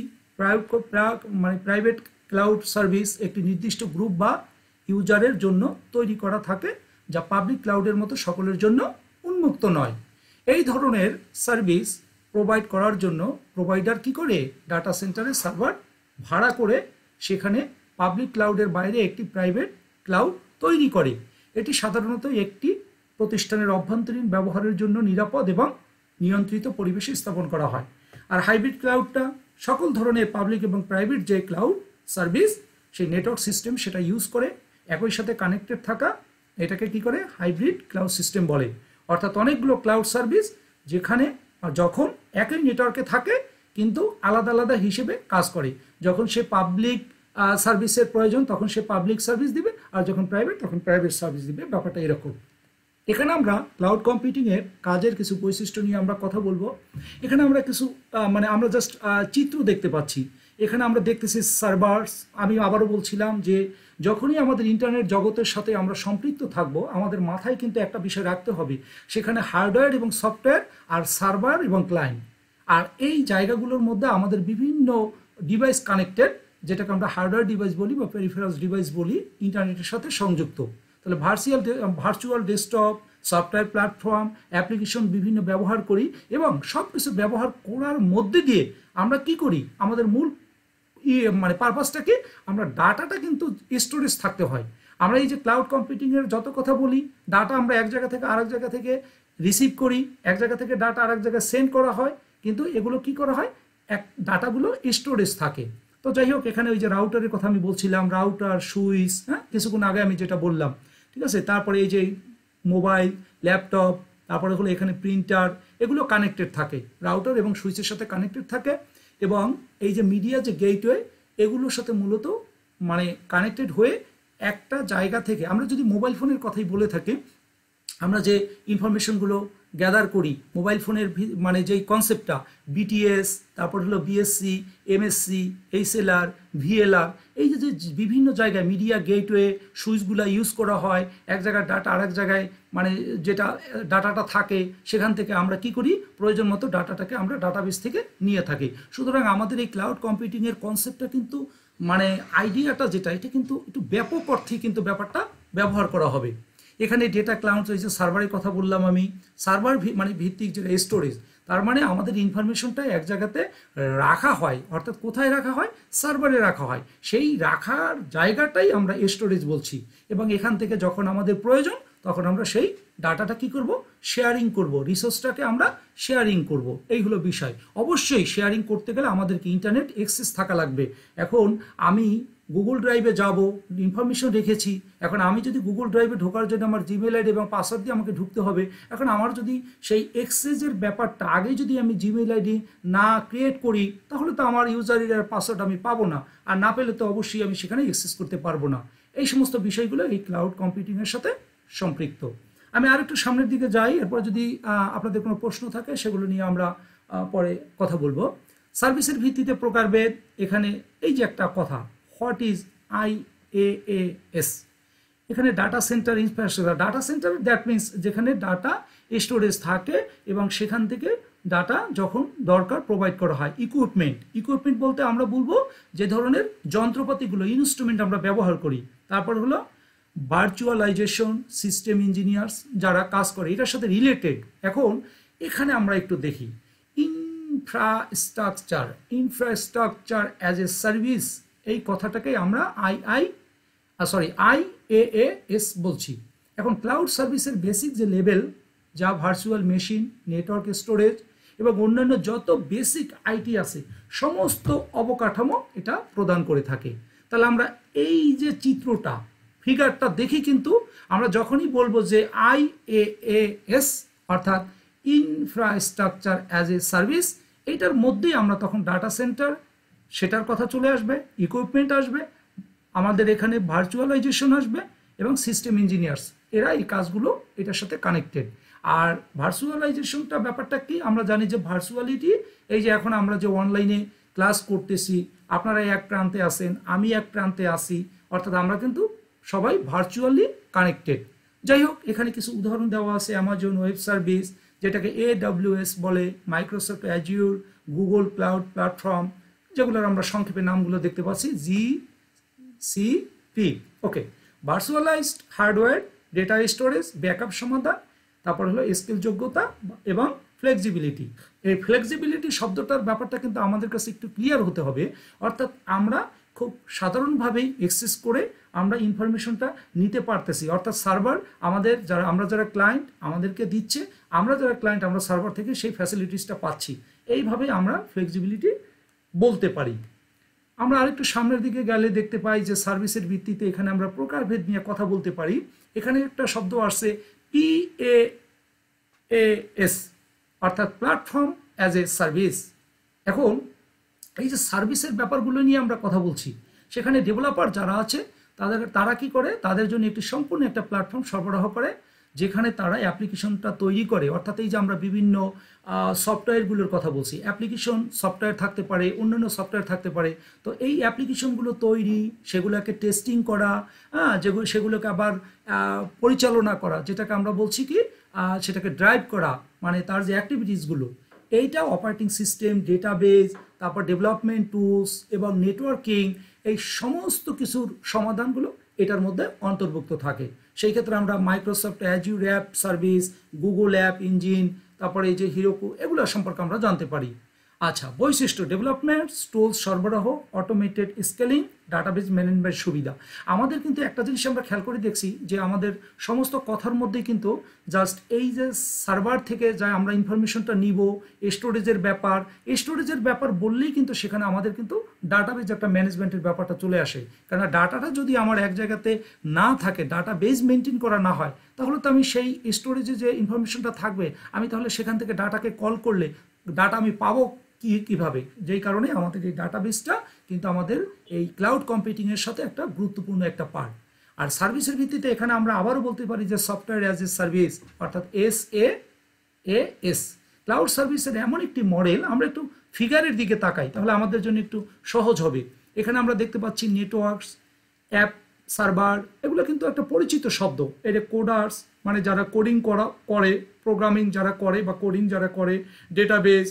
মানে প্রাইভেট ক্লাউড সার্ভিস একটি নির্দিষ্ট গ্রুপ বা ইউজারের জন্য তৈরি করা থাকে, যা পাবলিক ক্লাউডের মতো সকলের জন্য উন্মুক্ত নয়। এই ধরনের সার্ভিস প্রোভাইড করার জন্য প্রোভাইডার কি করে, ডাটা সেন্টারের সার্ভার ভাড়া করে সেখানে পাবলিক ক্লাউডের বাইরে একটি প্রাইভেট ক্লাউড তৈরি করে। এটি সাধারণত একটি প্রতিষ্ঠানের অভ্যন্তরীণ ব্যবহারের জন্য নিরাপদ এবং নিয়ন্ত্রিত পরিবেশে স্থাপন করা হয়। আর হাইব্রিড ক্লাউডটা সকল ধরনের পাবলিক এবং প্রাইভেট যে ক্লাউড সার্ভিস, সেই নেটওয়ার্ক সিস্টেম সেটা ইউজ করে একই সাথে কানেক্টেড থাকা, এটাকে কি করে হাইব্রিড ক্লাউড সিস্টেম বলে। অর্থাৎ অনেকগুলো ক্লাউড সার্ভিস যেখানে যখন একই নেটওয়ার্কে থাকে কিন্তু আলাদা আলাদা হিসেবে কাজ করে। যখন সে পাবলিক সার্ভিসের প্রয়োজন তখন সে পাবলিক সার্ভিস দিবে, আর যখন প্রাইভেট তখন প্রাইভেট সার্ভিস দিবে। ব্যাপারটা এরকম। এখানে আমরা ক্লাউড কম্পিউটিংয়ের কাজের কিছু বৈশিষ্ট্য নিয়ে আমরা কথা বলবো। এখানে আমরা কিছু মানে আমরা জাস্ট চিত্র দেখতে পাচ্ছি। এখানে আমরা দেখতেছি সার্ভার্স। আমি আবারও বলছিলাম যে যখনই আমাদের ইন্টারনেট জগতের সাথে আমরা সম্পৃক্ত থাকব, আমাদের মাথায় কিন্তু একটা বিষয় রাখতে হবে, সেখানে হার্ডওয়্যার এবং সফটওয়্যার, আর সার্ভার এবং ক্লায়েন্ট। আর এই জায়গাগুলোর মধ্যে আমাদের বিভিন্ন ডিভাইস কানেক্টেড, যেটাকে আমরা হার্ডওয়্যার ডিভাইস বলি বা পেরিফেরালস ডিভাইস বলি, ইন্টারনেটের সাথে সংযুক্ত। তাহলে virtual desktop, software platform, application বিভিন্ন ব্যবহার করি, এবং সব কিছু ব্যবহার করার মধ্যে দিয়ে আমরা কি করি, আমাদের মূল মানে পারপাসটা কি, আমরা ডাটাটা কিন্তু স্টোরেজ থাকতে হয়। আমরা এই যে ক্লাউড কম্পিউটিংয়ের যত কথা বলি, ডাটা আমরা এক জায়গা থেকে আরেক জায়গা থেকে রিসিভ করি, এক জায়গা থেকে ডাটা আরেক জায়গায় সেন্ড করা হয়, কিন্তু এগুলো কি করা হয়, এক ডাটাগুলো স্টোরেজ থাকে। তো যাই হোক, এখানে ওই যে রাউটারের কথা আমি বলছিলাম, রাউটার, সুইচ, হ্যাঁ কিছুক্ষণ আগে আমি যেটা বললাম, ঠিক আছে। তারপরে এই যে মোবাইল, ল্যাপটপ, তারপরে হলো এখানে প্রিন্টার, এগুলো কানেক্টেড থাকে, রাউটার এবং সুইচের সাথে কানেক্টেড থাকে। এবং এই যে মিডিয়া যে গেটওয়ে, এগুলোর সাথে মূলত মানে কানেক্টেড হয়ে একটা জায়গা থেকে, আমরা যদি মোবাইল ফোনের কথাই বলে থাকি, আমরা যে ইনফরমেশনগুলো গ্যাদার করি মোবাইল ফোনের মানে যেই কনসেপ্টটা, বিটিএস, তারপর হলো বিএসসি, এমএসসি, এইচএলআর, ভিএলআর, এই যে বিভিন্ন জায়গায় মিডিয়া গেটওয়ে সুইচগুলো ইউজ করা হয়, এক জায়গায় ডাটা আরেক জায়গায় মানে যেটা ডাটাটা থাকে সেখান থেকে আমরা কি করি, প্রয়োজন মতো ডাটাটাকে আমরা ডাটাবেস থেকে নিয়ে থাকি। সুতরাং আমাদের এই ক্লাউড কম্পিউটিংয়ের কনসেপ্টটা কিন্তু মানে আইডিয়াটা যেটা, এটা কিন্তু একটু ব্যাপক অর্থে কিন্তু ব্যাপারটা ব্যবহার করা হবে। এখানে ডেটা ক্লাউড রয়েছে, সার্ভারের কথা বললাম আমি, সার্ভার মানে ভিত্তিক যেটা স্টোরেজ, তার মানে আমাদের ইনফরমেশনটা এক জায়গাতে রাখা হয়, অর্থাৎ কোথায় রাখা হয়, সার্ভারে রাখা হয়, সেই রাখার জায়গাটাই আমরা স্টোরেজ বলছি। এবং এখান থেকে যখন আমাদের প্রয়োজন তখন আমরা সেই ডাটাটা কি করব, শেয়ারিং করব, রিসোর্সটাকে আমরা শেয়ারিং করব, এই হলো বিষয়। অবশ্যই শেয়ারিং করতে গেলে আমাদেরকে ইন্টারনেট অ্যাক্সেস থাকা লাগবে। এখন আমি গুগল ড্রাইভে যাব, ইনফরমেশন রেখেছি, এখন আমি যদি গুগল ড্রাইভে ঢোকার জন্য আমার জিমেল আইডি এবং পাসওয়ার্ড দিয়ে আমাকে ঢুকতে হবে, এখন আমার যদি সেই অ্যাক্সেসের ব্যাপারটা আগে যদি আমি জিমেল আইডি না ক্রিয়েট করি, তাহলে তো আমার ইউজার আইডি আর পাসওয়ার্ড আমি পাবো না, আর না পেলে তো অবশ্যই আমি সেখানে অ্যাক্সেস করতে পারবো না। এই সমস্ত বিষয়গুলো এই ক্লাউড কম্পিউটিংয়ের সাথে সম্পৃক্ত। আমি আর একটু সামনের দিকে যাই, এরপর যদি আপনাদের কোনো প্রশ্ন থাকে সেগুলো নিয়ে আমরা পরে কথা বলবো। সার্ভিসের ভিত্তিতে প্রকারভেদ, এখানে এই যে একটা কথা, হোয়াট ইজ IaaS, এখানে data centre infrastructure, data centre that means যেখানে ডাটা স্টোরেজ থাকে এবং সেখান থেকে ডাটা যখন দরকার প্রোভাইড করা হয়। ইকুইপমেন্ট বলতে আমরা বলবো যে ধরনের যন্ত্রপাতিগুলো, ইনস্ট্রুমেন্ট আমরা ব্যবহার করি। তারপর হলো ভার্চুয়ালাইজেশন, সিস্টেম ইঞ্জিনিয়ার্স যারা কাজ করে এটার সাথে রিলেটেড। এখন এখানে আমরা একটু দেখি ইনফ্রাস্ট্রাকচার অ্যাজ এ সার্ভিস, এই কথাটাকে আমরা IaaS বলছি। এখন ক্লাউড সার্ভিসের বেসিক যে লেভেল, যা ভার্চুয়াল মেশিন, নেটওয়ার্ক স্টোরেজ এবং অন্যান্য যত বেসিক আইটি আছে সমস্ত অবকাঠামো এটা প্রদান করে থাকে। তাহলে আমরা এই যে চিত্রটা, ফিগারটা দেখি, কিন্তু আমরা যখনই বলবো যে IaaS অর্থাৎ ইনফ্রাস্ট্রাকচার অ্যাজ এ সার্ভিস, এইটার মধ্যেই আমরা তখন ডাটা সেন্টার সেটার কথা চলে আসবে, ইকুইপমেন্ট আসবে, আমাদের এখানে ভার্চুয়ালাইজেশন আসবে এবং সিস্টেম ইঞ্জিনিয়ার্স, এরা এই কাজগুলো এটার সাথে কানেক্টেড। আর ভার্চুয়ালাইজেশনটা ব্যাপারটা কি, আমরা জানি যে ভার্চুয়ালিটি, এই যে এখন আমরা যে অনলাইনে ক্লাস করতেছি, আপনারা এক প্রান্তে আসেন, আমি এক প্রান্তে আসি, অর্থাৎ আমরা কিন্তু সবাই ভার্চুয়ালি কানেক্টেড। যাই হোক, এখানে কিছু উদাহরণ দেওয়া আছে, অ্যামাজন ওয়েব সার্ভিস যেটাকে AWS বলে, Microsoft Azure, Google cloud platform, যেগুলোর আমরা সংক্ষেপে নামগুলো দেখতে পাচ্ছি, GCP। Okay, virtualized hardware, data storage, backup সমাধান, তারপর হলো স্কিল যোগ্যতা এবং ফ্লেক্সিবিলিটি। এই ফ্লেক্সিবিলিটি শব্দটার ব্যাপারটা কিন্তু আমাদের কাছে একটু ক্লিয়ার হতে হবে, অর্থাৎ আমরা খুব সাধারণভাবেই অ্যাক্সেস করে আমরা ইনফরমেশনটা নিতে পারতেছি, অর্থাৎ সার্ভার আমাদের আমরা যারা ক্লায়েন্ট আমাদেরকে দিচ্ছে, আমরা যারা ক্লায়েন্ট আমরা সার্ভার থেকে সেই ফ্যাসিলিটিসটা পাচ্ছি। এইভাবে আমরা ফ্লেক্সিবিলিটি বলতে পারি। আমরা আরেকটু সামনের দিকে গেলে দেখতে পাই যে সার্ভিসের ভিত্তিতে এখানে আমরা প্রকারভেদ নিয়ে কথা বলতে পারি। এখানে একটা শব্দ আসছে PaaS অর্থাৎ প্ল্যাটফর্ম অ্যাজ এ সার্ভিস। এখন এই যে সার্ভিসের ব্যাপারগুলো নিয়ে আমরা কথা বলছি, সেখানে ডেভেলপার যারা আছে তারা কি করে, তাদের জন্য একটি সম্পূর্ণ একটা প্ল্যাটফর্ম সরবরাহ করে, যেখানে তারা অ্যাপ্লিকেশনটা তৈরি করে। অর্থাৎ এই যে আমরা বিভিন্ন সফটওয়্যারগুলোর কথা বলছি, অ্যাপ্লিকেশন সফটওয়্যার থাকতে পারে, অন্যান্য সফটওয়্যার থাকতে পারে। তো এই অ্যাপ্লিকেশনগুলো তৈরি, সেগুলোকে টেস্টিং করা, সেগুলোকে আবার পরিচালনা করা, যেটাকে আমরা বলছি কি সেটাকে ড্রাইভ করা, মানে তার যে অ্যাক্টিভিটিসগুলো, এইটা অপারেটিং সিস্টেম, ডেটাবেস, তারপর ডেভেলপমেন্ট টুলস এবং নেটওয়ার্কিং, এই সমস্ত কিছুর সমাধানগুলো এটার মধ্যে অন্তর্ভুক্ত থাকে। সেই ক্ষেত্রে আমরা Microsoft Azure app service, Google app engine, তারপরে এই যে হিরোকু, এগুলো সম্পর্কে আমরা জানতে পারি। আচ্ছা, বৈশিষ্ট্য ডেভেলপমেন্ট টুলস সরবরাহ, অটোমেটেড স্কেলিং, ডাটাবেজ ম্যানেজমেন্ট সুবিধা। আমাদের কিন্তু একটা জিনিস আমরা খেয়াল করে দেখছি যে আমাদের সমস্ত কথার মধ্যে কিন্তু জাস্ট এই যে সার্ভার থেকে যা আমরা ইনফরমেশনটা নিব, স্টোরেজের ব্যাপার বললেই কিন্তু সেখানে আমাদের কিন্তু ডাটাবেজ একটা ম্যানেজমেন্টের ব্যাপারটা চলে আসে। কারণ ডাটাটা যদি আমার এক জায়গাতে না থাকে, ডাটাবেজ মেনটেন করা না হয়, তাহলে তো আমি সেই স্টোরেজে যে ইনফরমেশনটা থাকবে আমি তাহলে সেখান থেকে ডাটাকে কল করলে ডাটা আমি পাবো কিভাবে? যেই কারণে আমাদের এই ডাটাবেসটা কিন্তু আমাদের এই ক্লাউড কম্পিউটিংয়ের সাথে একটা গুরুত্বপূর্ণ একটা পার্ট। আর সার্ভিসের ভিত্তিতে এখানে আমরা আবারও বলতে পারি যে সফটওয়্যার অ্যাজ এ সার্ভিস, অর্থাৎ SaaS। ক্লাউড সার্ভিসের এমন একটি মডেল, আমরা একটু ফিগারের দিকে তাকাই তাহলে আমাদের জন্য একটু সহজ হবে। এখানে আমরা দেখতে পাচ্ছি নেটওয়ার্কস, অ্যাপ সার্ভার, এগুলো কিন্তু একটা পরিচিত শব্দ। এটা কোডার্স মানে যারা কোডিং করে, প্রোগ্রামিং যারা করে বা কোডিং যারা করে, ডেটাবেস,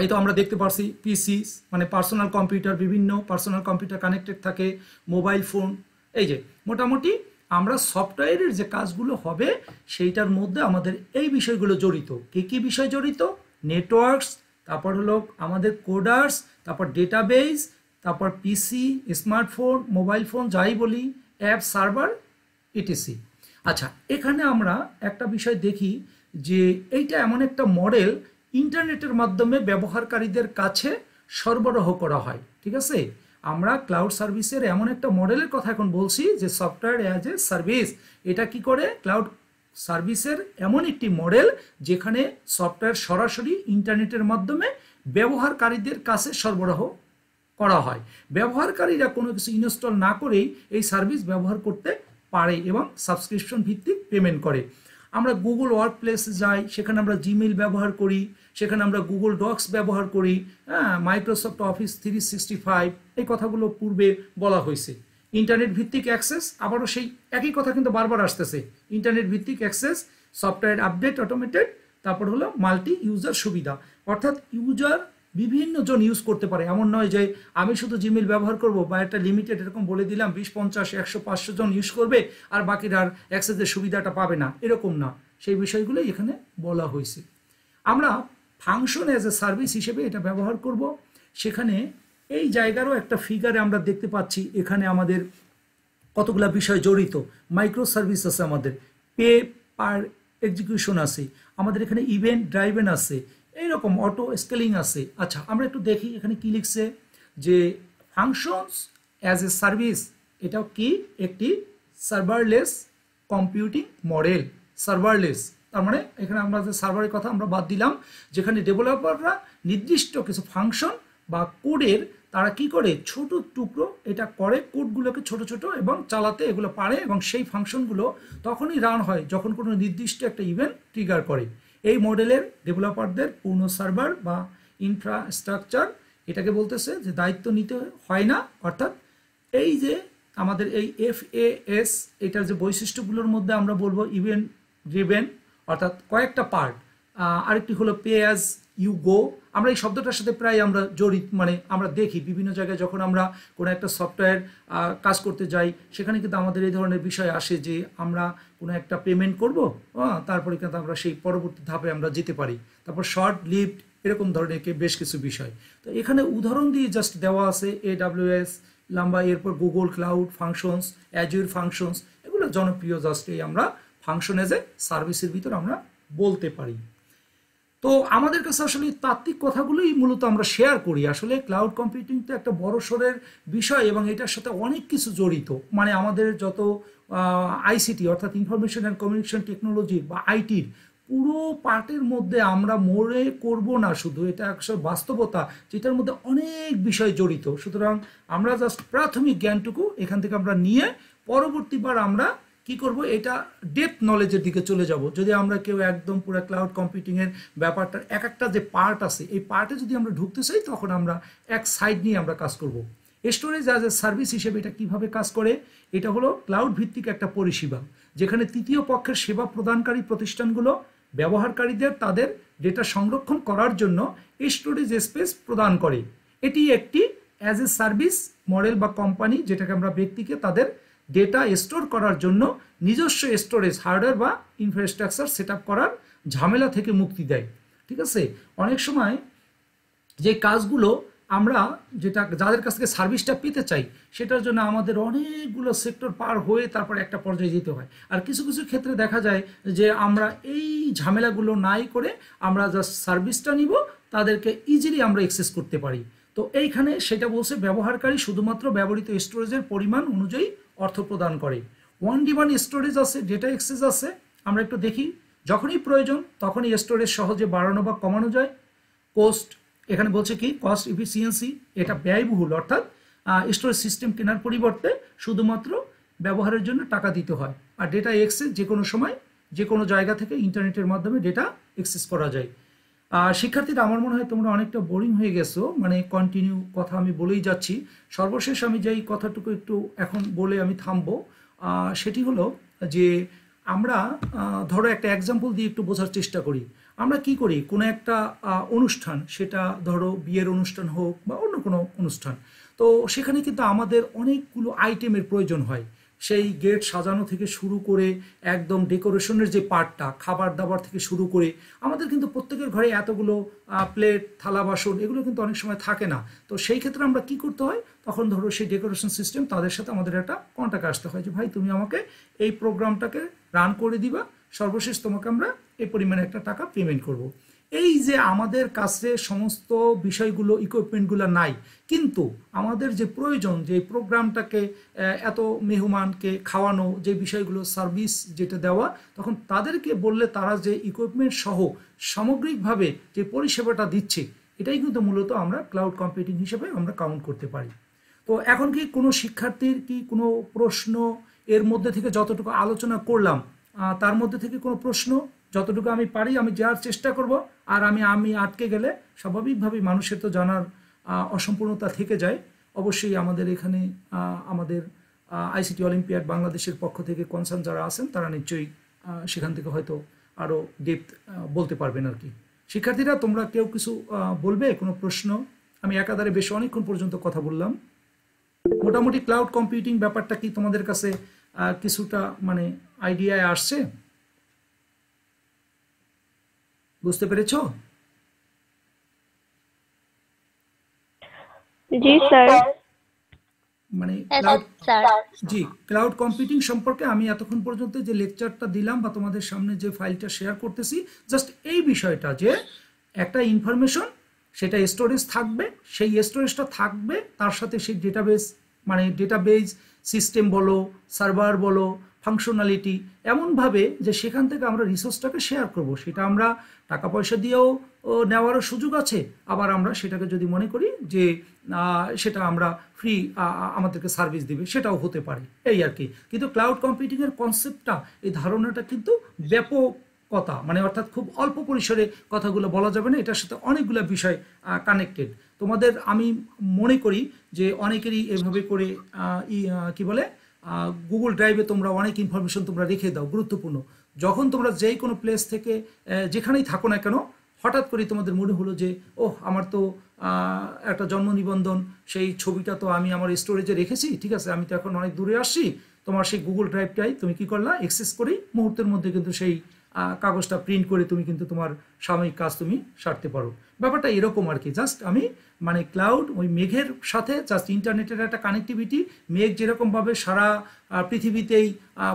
এই তো আমরা দেখতে পাচ্ছি পিসি মানে পার্সোনাল কম্পিউটার, বিভিন্ন পার্সোনাল কম্পিউটার কানেক্টেড থাকে, মোবাইল ফোন। এই যে মোটামুটি আমরা সফটওয়্যারের যে কাজগুলো হবে সেইটার মধ্যে আমাদের এই বিষয়গুলো জড়িত। কি বিষয় জড়িত? নেটওয়ার্কস, তারপর হলো আমাদের কোডার্স, তারপর ডেটাবেস, তারপর পিসি, স্মার্টফোন, মোবাইল ফোন যাই বলি, অ্যাপ সার্ভার, ইটিসি। আচ্ছা, এখানে আমরা একটা বিষয় দেখি যে এইটা এমন একটা মডেল ইন্টারনেটের মাধ্যমে ব্যবহারকারীদের কাছে সরবরাহ করা হয়। ঠিক আছে, আমরা ক্লাউড সার্ভিসের এমন একটা মডেলের কথা এখন বলছি যে সফটওয়্যার অ্যাজ এ সার্ভিস। এটা কি করে? ক্লাউড সার্ভিসের এমন একটি মডেল যেখানে সফটওয়্যার সরাসরি ইন্টারনেটের মাধ্যমে ব্যবহারকারীদের কাছে সরবরাহ করা হয়। ব্যবহারকারীরা কোনো কিছু ইনস্টল না করেই এই সার্ভিস ব্যবহার করতে পারে এবং সাবস্ক্রিপশন ভিত্তিক পেমেন্ট করে। আমরা গুগল ওয়ার্ক প্লেসে যাই, সেখানে আমরা জিমেইল ব্যবহার করি, সেখানে আমরা গুগল ডক্স ব্যবহার করি, মাইক্রোসফট অফিস 365, এই কথাগুলো পূর্বে বলা হয়েছে। ইন্টারনেট ভিত্তিক অ্যাক্সেস, আবারও সেই একই কথা কিন্তু বারবার আসতেছে। ইন্টারনেট ভিত্তিক অ্যাক্সেস, সফটওয়্যার আপডেট অটোমেটেড, তারপর হলো মাল্টি ইউজার সুবিধা, অর্থাৎ ইউজার বিভিন্ন জন ইউজ করতে পারে। এমন নয় যে আমি শুধু জিমেইল ব্যবহার করব বা একটা লিমিটেড এরকম বলে দিলাম 20, 50, 100, 500 জন ইউজ করবে আর বাকিরা আর অ্যাক্সেসের সুবিধাটা পাবে না, এরকম না। সেই বিষয়গুলোই এখানে বলা হয়েছে। আমরা ফাংশন অ্যাজ এ সার্ভিস হিসেবে এটা ব্যবহার করব। সেখানে এই জায়গারও একটা ফিগারে আমরা দেখতে পাচ্ছি এখানে আমাদের কতগুলা বিষয় জড়িত। মাইক্রো সার্ভিস আছে, আমাদের পে পার এক্সিকিউশন আছে, আমাদের এখানে ইভেন্ট ড্রাইভেন আছে, এইরকম অটো স্কেলিং আছে। আচ্ছা, আমরা একটু দেখি এখানে কি লিখছে যে ফাংশনস অ্যাজ এ সার্ভিস, এটাও কি একটি সার্ভারলেস কম্পিউটিং মডেল। সার্ভারলেস তার মানে এখানে আমরা যে সার্ভারের কথা আমরা বাদ দিলাম, যেখানে ডেভেলপাররা নির্দিষ্ট কিছু ফাংশন বা কোডের তারা কি করে ছোট টুকরো এটা করে, কোডগুলোকে ছোট ছোট এবং চালাতে এগুলো পারে এবং সেই ফাংশনগুলো তখনই রান হয় যখন কোনো নির্দিষ্ট একটা ইভেন্ট ট্রিগার করে। এই মডেলের ডেভেলপারদের পূর্ণ সার্ভার বা ইনফ্রাস্ট্রাকচার এটাকে বলতেছে যে দায়িত্ব নিতে হয় না। অর্থাৎ এই যে আমাদের এই FaaS এটার যে বৈশিষ্ট্যগুলোর মধ্যে আমরা বলবো ইভেন্ট ড্রিভেন, অর্থাৎ কয়েকটা পার্ট। আরেকটি হলো পে অ্যাজ ইউ গো। আমরা এই শব্দটার সাথে প্রায় আমরা জড়িত, মানে আমরা দেখি বিভিন্ন জায়গায় যখন আমরা কোনো একটা সফটওয়্যার কাজ করতে যাই সেখানে কিন্তু আমাদের এই ধরনের বিষয় আসে যে আমরা কোনো একটা পেমেন্ট করব, তারপরে কিন্তু আমরা সেই পরবর্তী ধাপে আমরা যেতে পারি। তারপর শর্ট লিভড, এরকম ধরনের বেশ কিছু বিষয়। তো এখানে উদাহরণ দিয়ে জাস্ট দেওয়া আছে AWS লম্বা, এরপর Google cloud functions, Azure functions, এগুলো জনপ্রিয়। জাস্ট এই আমরা ফাংশন এজ এ সার্ভিসের ভিতর আমরা বলতে পারি। তো আমাদের কাছে আসলে তাত্ত্বিক কথাগুলোই মূলত আমরা শেয়ার করি। আসলে ক্লাউড কম্পিউটিং তো একটা বড় সড়ের বিষয় এবং এটার সাথে অনেক কিছু জড়িত। মানে আমাদের যত ICT অর্থাৎ ইনফরমেশন অ্যান্ড কমিউনিকেশন টেকনোলজি বা আইটির পুরো পার্টের মধ্যে আমরা মনে করব না, শুধু এটা আসলে বাস্তবতা যেটার মধ্যে অনেক বিষয় জড়িত। সুতরাং আমরা জাস্ট প্রাথমিক জ্ঞানটুকু এখান থেকে আমরা নিয়ে পরবর্তীবার আমরা কি করব, এটা ডেপথ নলেজের দিকে চলে যাব। যদি আমরা কেউ একদম পুরো ক্লাউড কম্পিউটিংয়ের ব্যাপারটার এক একটা যে পার্ট আছে এই পার্টে যদি আমরা ঢুকতে চাই তখন আমরা এক সাইড নিয়ে আমরা কাজ করব। স্টোরেজ অ্যাজ এ সার্ভিস হিসেবে এটা কিভাবে কাজ করে? এটা হলো ক্লাউড ভিত্তিক একটা পরিষেবা যেখানে তৃতীয় পক্ষের সেবা প্রদানকারী প্রতিষ্ঠানগুলো ব্যবহারকারীদের তাদের ডেটা সংরক্ষণ করার জন্য স্টোরেজ স্পেস প্রদান করে। এটি একটি অ্যাজ এ সার্ভিস মডেল বা কোম্পানি যেটাকে আমরা ব্যক্তিকে তাদের ডেটা স্টোর করার জন্য নিজস্ব স্টোরেজ হার্ডওয়্যার বা ইনফ্রাস্ট্রাকচার সেট আপ করার ঝামেলা থেকে মুক্তি দেয়। ঠিক আছে, অনেক সময় যে কাজগুলো আমরা যেটা যাদের কাছ থেকে সার্ভিসটা পেতে চাই সেটার জন্য আমাদের অনেকগুলো সেক্টর পার হয়ে তারপর একটা পর্যায়ে যেতে হয়। আর কিছু কিছু ক্ষেত্রে দেখা যায় যে আমরা এই ঝামেলাগুলো নাই করে আমরা জাস্ট সার্ভিসটা নিব, তাদেরকে ইজিলি আমরা অ্যাক্সেস করতে পারি। তো এইখানে সেটা বলছে ব্যবহারকারী শুধুমাত্র ব্যবহৃত স্টোরেজের পরিমাণ অনুযায়ী অর্থ প্রদান করে। ওয়ান ডিমান্ড স্টোরেজ আছে, ডেটা অ্যাক্সেস আছে। আমরা একটু দেখি, যখনই প্রয়োজন তখনই স্টোরেজ সহজে বাড়ানো বা কমানো যায়। কোস্ট, এখানে বলছে কি কস্ট এফিসিয়েন্সি, এটা ব্যয়বহুল, অর্থাৎ স্টোরেজ সিস্টেম কেনার পরিবর্তে শুধুমাত্র ব্যবহারের জন্য টাকা দিতে হয়। আর ডেটা অ্যাক্সেস যে কোনো সময় যে কোনো জায়গা থেকে ইন্টারনেটের মাধ্যমে ডেটা অ্যাক্সেস করা যায়। শিক্ষার্থীরা, আমার মনে হয় তোমরা অনেকটা বোরিং হয়ে গেছো, মানে কন্টিনিউ কথা আমি বলেই যাচ্ছি। সর্বশেষ আমি যেই কথাটুকু একটু এখন বলে আমি থামবো, সেটি হলো যে আমরা ধরো একটা এক্সাম্পল দিয়ে একটু বোঝার চেষ্টা করি। আমরা কি করি, কোনো একটা অনুষ্ঠান, সেটা ধরো বিয়ের অনুষ্ঠান হোক বা অন্য কোনো অনুষ্ঠান, তো সেখানে কিন্তু আমাদের অনেকগুলো আইটেমের প্রয়োজন হয়। সেই গেট সাজানো থেকে শুরু করে একদম ডেকোরেশনের যে পার্টটা, খাবার দাবার থেকে শুরু করে আমাদের কিন্তু প্রত্যেকের ঘরে এতগুলো প্লেট, থালা, বাসন এগুলো কিন্তু অনেক সময় থাকে না। তো সেই ক্ষেত্রে আমরা কি করতে হয়, তখন ধরো সেই ডেকোরেশন সিস্টেম, তাদের সাথে আমাদের একটা কন্ট্যাক্ট আসতে হয় যে ভাই তুমি আমাকে এই প্রোগ্রামটাকে রান করে দিবা, সর্বশেষ তোমাকে আমরা এই পরিমাণে একটা টাকা পেমেন্ট করব। এই যে আমাদের কাছে সমস্ত বিষয়গুলো, ইকুইপমেন্টগুলো নাই, কিন্তু আমাদের যে প্রয়োজন যে প্রোগ্রামটাকে এত মেহমানকে খাওয়ানো, যে বিষয়গুলো সার্ভিস যেটা দেওয়া, তখন তাদেরকে বললে তারা যে ইকুইপমেন্ট সহ সামগ্রিকভাবে যে পরিষেবাটা দিচ্ছে, এটাই কিন্তু মূলত আমরা ক্লাউড কম্পিউটিং হিসেবে আমরা কাউন্ট করতে পারি। তো এখন কি কোনো শিক্ষার্থীর কি কোনো প্রশ্ন, এর মধ্যে থেকে যতটুকু আলোচনা করলাম তার মধ্যে থেকে কোনো প্রশ্ন? যতটুকু আমি পারি আমি যাওয়ার চেষ্টা করব। আর আমি আটকে গেলে স্বাভাবিকভাবেই মানুষের তো জানার অসম্পূর্ণতা থেকে যায়। অবশ্যই আমাদের এখানে আমাদের আইসিটি অলিম্পিয়াড বাংলাদেশের পক্ষ থেকে কনসার্ন যারা আছেন তারা নিশ্চয়ই সেখান থেকে হয়তো আরও ডেপথ বলতে পারবেন আর কি। শিক্ষার্থীরা, তোমরা কেউ কিছু বলবে, কোনো প্রশ্ন? আমি একাধারে বেশ অনেকক্ষণ পর্যন্ত কথা বললাম। মোটামুটি ক্লাউড কম্পিউটিং ব্যাপারটা কি তোমাদের কাছে কিছুটা মানে আইডিয়ায় আসছে? বুঝতে পেরেছো? জি স্যার। মানে স্যার। জি, ক্লাউড কম্পিউটিং সম্পর্কে আমি এতক্ষণ পর্যন্ত যে লেকচারটা দিলাম বা তোমাদের সামনে যে ফাইলটা শেয়ার করতেছি, জাস্ট এই বিষয়টা যে একটা ইনফরমেশন, সেটা স্টোরেজ থাকবে, সেই স্টোরেজটা থাকবে, তার সাথে সেই ডেটাবেস, মানে ডেটাবেস সিস্টেম বলো, সার্ভার বলো, ফাংশনালিটি, এমনভাবে যে সেখান থেকে আমরা রিসোর্সটাকে শেয়ার করব। সেটা আমরা টাকা পয়সা দিয়েও নেওয়ারও সুযোগ আছে, আবার আমরা সেটাকে যদি মনে করি যে সেটা আমরা ফ্রি আমাদেরকে সার্ভিস দিবে, সেটাও হতে পারে, এই আর কি। কিন্তু ক্লাউড কম্পিউটিংয়ের কনসেপ্টটা, এই ধারণাটা কিন্তু ব্যাপক কথা, মানে অর্থাৎ খুব অল্প পরিসরে কথাগুলো বলা যাবে না, এটার সাথে অনেকগুলো বিষয় কানেক্টেড। তোমাদের আমি মনে করি যে অনেকেরই এভাবে করে কি বলে গুগল ড্রাইভে তোমরা অনেক ইনফরমেশন তোমরা রেখে দাও, গুরুত্বপূর্ণ। যখন তোমরা যেই কোনো প্লেস থেকে যেখানেই থাকো না কেন, হঠাৎ করে তোমাদের মনে হলো যে ওহ, আমার তো একটা জন্ম নিবন্ধন, সেই ছবিটা তো আমি আমার স্টোরেজে রেখেছি, ঠিক আছে, আমি তো এখন অনেক দূরে আসছি, তোমার সেই গুগল ড্রাইভটাই তুমি কি করলা, অ্যাক্সেস করেই মুহূর্তের মধ্যে কিন্তু সেই কাগজটা প্রিন্ট করে তুমি কিন্তু তোমার সাময়িক কাজ তুমি সারতে পারো। ব্যাপারটা এরকম আর কি। জাস্ট আমি মানে ক্লাউড, ওই মেঘের সাথে জাস্ট ইন্টারনেটের একটা কানেক্টিভিটি, মেঘ যেরকমভাবে সারা পৃথিবীতেই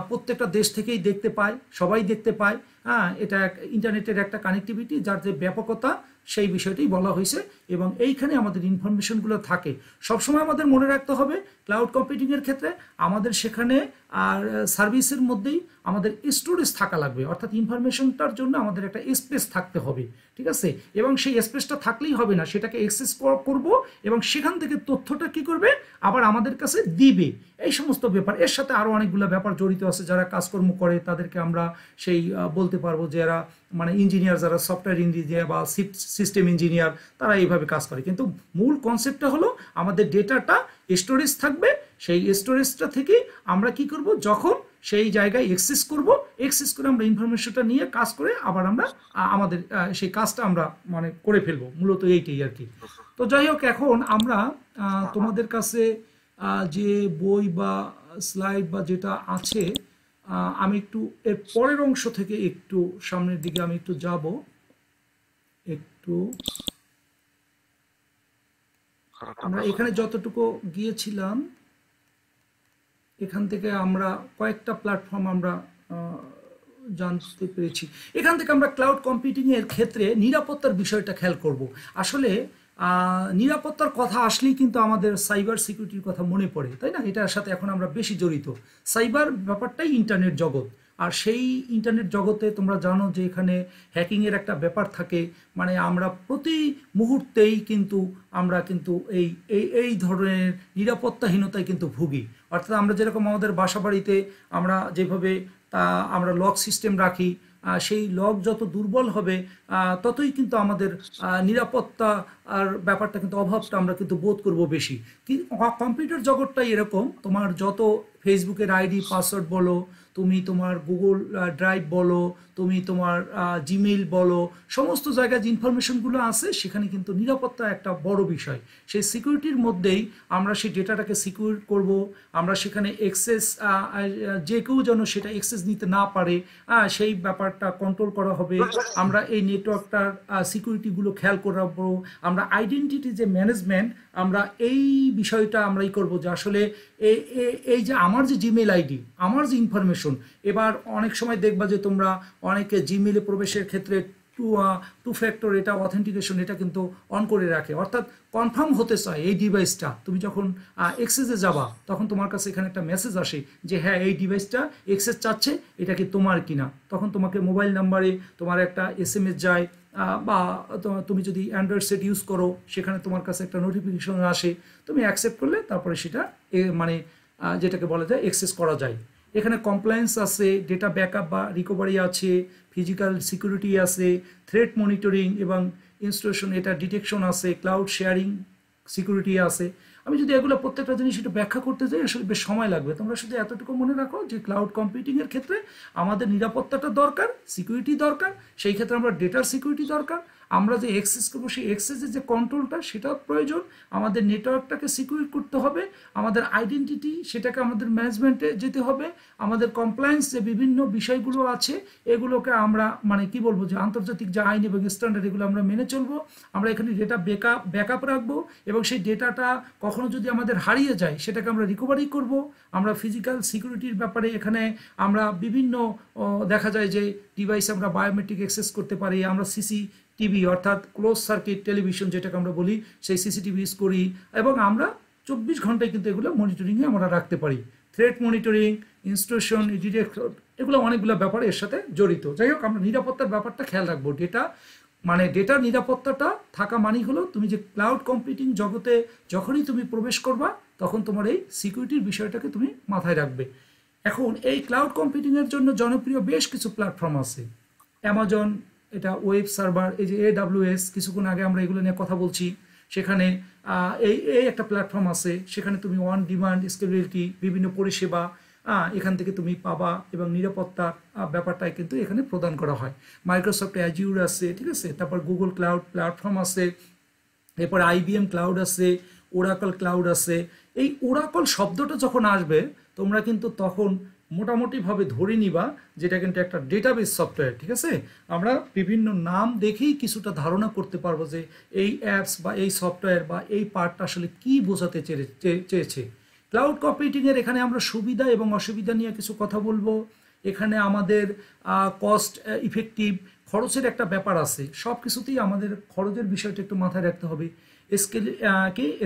প্রত্যেকটা দেশ থেকেই দেখতে পায়, সবাই দেখতে পায়, হ্যাঁ, এটা ইন্টারনেটের একটা কানেক্টিভিটি, যার যে ব্যাপকতা সেই বিষয়টি বলা হয়েছে। এবং এইখানে আমাদের ইনফরমেশনগুলো থাকে। সবসময় আমাদের মনে রাখতে হবে ক্লাউড কম্পিউটিংয়ের ক্ষেত্রে আমাদের সেখানে আর সার্ভিসের মধ্যেই আমাদের স্টোরেজ থাকা লাগবে, অর্থাৎ ইনফরমেশনটার জন্য আমাদের একটা স্পেস থাকতে হবে, ঠিক আছে। এবং সেই স্পেসটা থাকলেই হবে না, সেটাকে অ্যাক্সেস করব এবং সেখান থেকে তথ্যটা কি করবে, আবার আমাদের কাছে দিবে। এই সমস্ত ব্যাপার, এর সাথে আরও অনেকগুলো ব্যাপার জড়িত আছে। যারা কাজকর্ম করে তাদেরকে আমরা সেই বলতে পারবো যে এরা মানে ইঞ্জিনিয়ার, যারা সফটওয়্যার ইঞ্জিনিয়ার বা সিস্টেম ইঞ্জিনিয়ার, তারা এইভাবে কাজ করে। কিন্তু মূল কনসেপ্টটা হলো আমাদের ডেটাটা স্টোরেজ থাকবে, সেই স্টোরেজটা থেকে আমরা কি করব, যখন সেই জায়গায় অ্যাক্সেস করব, অ্যাক্সেস করে আমরা ইনফরমেশনটা নিয়ে কাজ করে আবার আমরা আমাদের সেই কাজটা আমরা মানে করে ফেলবো, মূলত এইটাই আর কি। তো যাই হোক, এখন আমরা তোমাদের কাছে যে বই বা স্লাইড বা যেটা আছে, আমি একটু এর পরের অংশ থেকে একটু সামনের দিকে আমি একটু যাব, একটু আমরা এখানে যতটুকু গিয়েছিলাম এখান থেকে আমরা কয়েকটা প্ল্যাটফর্ম আমরা জানতে পেরেছি। এখান থেকে আমরা ক্লাউড কম্পিউটিং এর ক্ষেত্রে নিরাপত্তার বিষয়টা খেয়াল করব। আসলে নিরাপত্তার কথা আসলেই কিন্তু আমাদের সাইবার সিকিউরিটির কথা মনে পড়ে, তাই না? এটার সাথে এখন আমরা বেশি জড়িত। সাইবার ব্যাপারটাই ইন্টারনেট জগৎ, আর সেই ইন্টারনেট জগতে তোমরা জানো যে এখানে হ্যাকিংয়ের একটা ব্যাপার থাকে। মানে আমরা প্রতি মুহূর্তেই কিন্তু আমরা কিন্তু এই এই এই ধরনের নিরাপত্তাহীনতায় কিন্তু ভুগি। অর্থাৎ আমরা যেরকম আমাদের বাসা বাড়িতে আমরা যেভাবে আমরা লক সিস্টেম রাখি, সেই লক যত দুর্বল হবে ততই কিন্তু আমাদের নিরাপত্তা আর ব্যাপারটা কিন্তু অভাবটা আমরা কিন্তু বোধ করব বেশি। কম্পিউটার জগৎটাই এরকম, তোমার যত ফেসবুকের আইডি পাসওয়ার্ড বলো, তুমি তোমার গুগল ড্রাইভ বলো, তুমি তোমার জিমেইল বলো, সমস্ত জায়গায় যে ইনফরমেশনগুলো আছে সেখানে কিন্তু নিরাপত্তা একটা বড় বিষয়। সেই সিকিউরিটির মধ্যেই আমরা সেই ডেটাটাকে সিকিউর করব। আমরা সেখানে অ্যাক্সেস যে কেউ যেন সেটা অ্যাক্সেস নিতে না পারে সেই ব্যাপারটা কন্ট্রোল করা হবে। আমরা এই নেটওয়ার্কটার সিকিউরিটিগুলো খেয়াল করাবো। আমরা আইডেন্টিটি যে ম্যানেজমেন্ট, আমরা এই বিষয়টা আমরাই করব যে আসলে এই যে আমার যে জিমেইল আইডি, আমার যে ইনফরমেশন, এবার অনেক সময় দেখবা যে তোমরা অনেকে জিমেইলে প্রবেশের ক্ষেত্রে টু ফ্যাক্টর এটা অথেন্টিকেশন এটা কিন্তু অন করে রাখে। অর্থাৎ কনফার্ম হতে চায় এই ডিভাইসটা, তুমি যখন এক্সেসে যাবা তখন তোমার কাছে এখানে একটা মেসেজ আসে যে হ্যাঁ এই ডিভাইসটা এক্সেস চাচ্ছে, এটা কি তোমার কিনা। তখন তোমাকে মোবাইল নাম্বারে তোমার একটা SMS যায়, বা তুমি যদি অ্যান্ড্রয়েড সেট ইউজ করো সেখানে তোমার কাছে একটা নোটিফিকেশন আসে, তুমি অ্যাকসেপ্ট করলে তারপরে সেটা মানে যেটাকে বলা যায় অ্যাক্সেস করা যায়। এখানে কমপ্লায়েন্স আছে, ডেটা ব্যাকআপ বা রিকভারি আছে, ফিজিক্যাল সিকিউরিটি আছে, থ্রেট মনিটরিং এবং ইনস্টলেশন এটা ডিটেকশন আছে, ক্লাউড শেয়ারিং সিকিউরিটি আছে। আমি যদি এগুলো প্রত্যেকটা জিনিস একটু ব্যাখ্যা করতে যাই আসলে বেশ সময় লাগবে। তোমরা শুধু এতটুকু মনে রাখো যে ক্লাউড কম্পিউটিংয়ের ক্ষেত্রে আমাদের নিরাপত্তাটা দরকার, সিকিউরিটি দরকার, সেই ক্ষেত্রে আমরা ডেটার সিকিউরিটি দরকার, আমরা যে অ্যাক্সেস করবো সেই অ্যাক্সেসের যে কন্ট্রোলটা সেটা প্রয়োজন, আমাদের নেটওয়ার্কটাকে সিকিউর করতে হবে, আমাদের আইডেন্টিটি সেটাকে আমাদের ম্যানেজমেন্টে যেতে হবে, আমাদের কমপ্লায়েন্স যে বিভিন্ন বিষয়গুলো আছে এগুলোকে আমরা মানে কি বলবো যে আন্তর্জাতিক যে আইন এবং স্ট্যান্ডার্ড এগুলো আমরা মেনে চলবো। আমরা এখানে ডেটা ব্যাকআপ রাখবো এবং সেই ডেটাটা কখনো যদি আমাদের হারিয়ে যায় সেটাকে আমরা রিকভারি করব। আমরা ফিজিক্যাল সিকিউরিটির ব্যাপারে এখানে আমরা বিভিন্ন দেখা যায় যে ডিভাইস আমরা বায়োমেট্রিক অ্যাক্সেস করতে পারি, আমরা CCTV অর্থাৎ ক্লোজ সার্কিট টেলিভিশন যেটাকে আমরা বলি সেই CCTV ইউজ করি, এবং আমরা 24 ঘন্টায় কিন্তু এগুলো মনিটরিংয়ে আমরা রাখতে পারি। থ্রেট মনিটরিং, ইনস্টলেশন, ডিটেকশন এগুলো অনেকগুলো ব্যাপার এর সাথে জড়িত। যাই হোক আমরা নিরাপত্তার ব্যাপারটা খেয়াল রাখবো। ডেটার নিরাপত্তাটা থাকা মানেই হলো তুমি যে ক্লাউড কম্পিউটিং জগতে যখনই তুমি প্রবেশ করবা তখন তোমার এই সিকিউরিটির বিষয়টাকে তুমি মাথায় রাখবে। এখন এই ক্লাউড কম্পিউটিংয়ের জন্য জনপ্রিয় বেশ কিছু প্ল্যাটফর্ম আছে। অ্যামাজন এটা ওয়েব সার্ভার, এই যে AWS কিছুক্ষণ আগে আমরা এগুলো নিয়ে কথা বলছি, সেখানে এই একটা প্ল্যাটফর্ম আছে, সেখানে তুমি অন ডিমান্ড স্কেলেবিলিটি বিভিন্ন পরিষেবা এখান থেকে তুমি পাবা এবং নিরাপত্তার ব্যাপারটাই কিন্তু এখানে প্রদান করা হয়। মাইক্রোসফট অ্যাজিউর আছে, ঠিক আছে, তারপর গুগল ক্লাউড প্ল্যাটফর্ম আছে, এরপর IBM ক্লাউড আছে, ওরাকল ক্লাউড আছে। এই ওরাকল শব্দটা যখন আসবে তোমরা কিন্তু তখন মোটামুটিভাবে ধরে নিবা যেটা কিন্তু একটা ডেটাবেস সফটওয়্যার, ঠিক আছে। আমরা বিভিন্ন নাম দেখেই কিছুটা ধারণা করতে পারবো যে এই অ্যাপস বা এই সফটওয়্যার বা এই পার্টটা আসলে কি বোঝাতে চেয়েছে। ক্লাউড কম্পিউটিংয়ের এখানে আমরা সুবিধা এবং অসুবিধা নিয়ে কিছু কথা বলবো। এখানে আমাদের কস্ট ইফেক্টিভ খরচের একটা ব্যাপার আছে, সব কিছুতেই আমাদের খরচের বিষয়টা একটু মাথায় রাখতে হবে।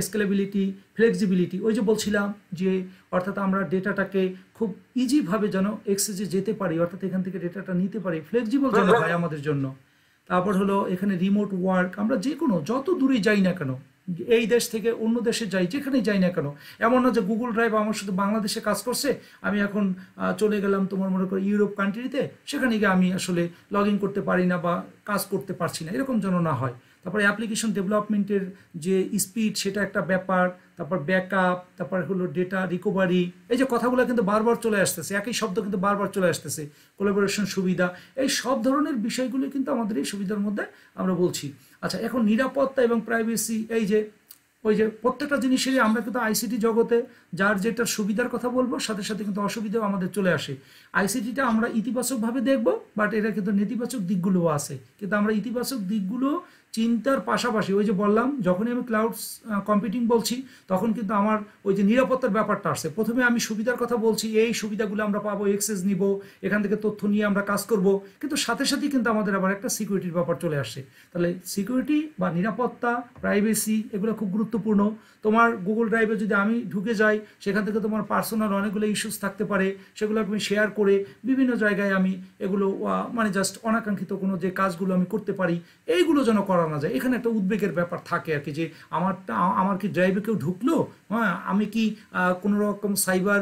স্কেলেবিলিটি, ফ্লেক্সিবিলিটি, ওই যে বলছিলাম যে অর্থাৎ আমরা ডেটাটাকে খুব ইজিভাবে যেন এক্সেসে যেতে পারি, অর্থাৎ এখান থেকে ডেটাটা নিতে পারি, ফ্লেক্সিবল যেন হয় আমাদের জন্য। তারপর হলো এখানে রিমোট ওয়ার্ক, আমরা যে কোনো যত দূরে যাই না কেন, এই দেশ থেকে অন্য দেশে যাই, যেখানেই যাই না কেন, এমন না যে গুগল ড্রাইভ আমার শুধু বাংলাদেশে কাজ করছে, আমি এখন চলে গেলাম তোমার মনে করো ইউরোপ কান্ট্রিতে, সেখানে গিয়ে আমি আসলে লগ ইন করতে পারি না বা কাজ করতে পারছি না, এরকম যেন না হয়। তারপরে অ্যাপ্লিকেশন ডেভেলপমেন্টের যে স্পিড সেটা একটা ব্যাপার, তারপর ব্যাকআপ, তারপর হলো ডেটা রিকভারি, এই যে কথাগুলো কিন্তু বারবার চলে আসতেছে, একই শব্দ কিন্তু বারবার চলে আসতেছে, কোলাবোরেশন সুবিধা, এই সব ধরনের বিষয়গুলো কিন্তু আমাদের এই সুবিধার মধ্যে আমরা বলছি। আচ্ছা, এখন নিরাপত্তা এবং প্রাইভেসি, এই যে ওই যে প্রত্যেকটা জিনিসেরই আমরা কিন্তু আইসিটি জগতে যার যেটা সুবিধার কথা বলবো সাথে সাথে কিন্তু অসুবিধাও আমাদের চলে আসে। আইসিটিটা আমরা ইতিবাচকভাবে দেখবো, বাট এটা কিন্তু নেতিবাচক দিকগুলোও আছে, কিন্তু আমরা ইতিবাচক দিকগুলো চিন্তার পাশাপাশি ওই যে বললাম, যখনই আমি ক্লাউড কম্পিউটিং বলছি তখন কিন্তু আমার ওই যে নিরাপত্তার ব্যাপারটা আসছে। প্রথমে আমি সুবিধার কথা বলছি, এই সুবিধাগুলো আমরা পাবো, এক্সেস নিব, এখান থেকে তথ্য নিয়ে আমরা কাজ করব, কিন্তু সাথে সাথেই কিন্তু আমাদের আবার একটা সিকিউরিটির ব্যাপার চলে আসছে। তাহলে সিকিউরিটি বা নিরাপত্তা, প্রাইভেসি এগুলো খুব গুরুত্বপূর্ণ। তোমার গুগল ড্রাইভে যদি আমি ঢুকে যাই, সেখান থেকে তোমার পার্সোনাল অনেকগুলো ইস্যুস থাকতে পারে, সেগুলো আমি শেয়ার করে বিভিন্ন জায়গায় আমি এগুলো মানে জাস্ট অনাকাঙ্ক্ষিত কোনো যে কাজগুলো আমি করতে পারি এইগুলো যেন করা না যায়। এখানে একটা উদ্বেগের ব্যাপার থাকে আর কি, যে আমার কি ড্রাইভে কেউ ঢুকলো, হ্যাঁ আমি কি কোনো রকম সাইবার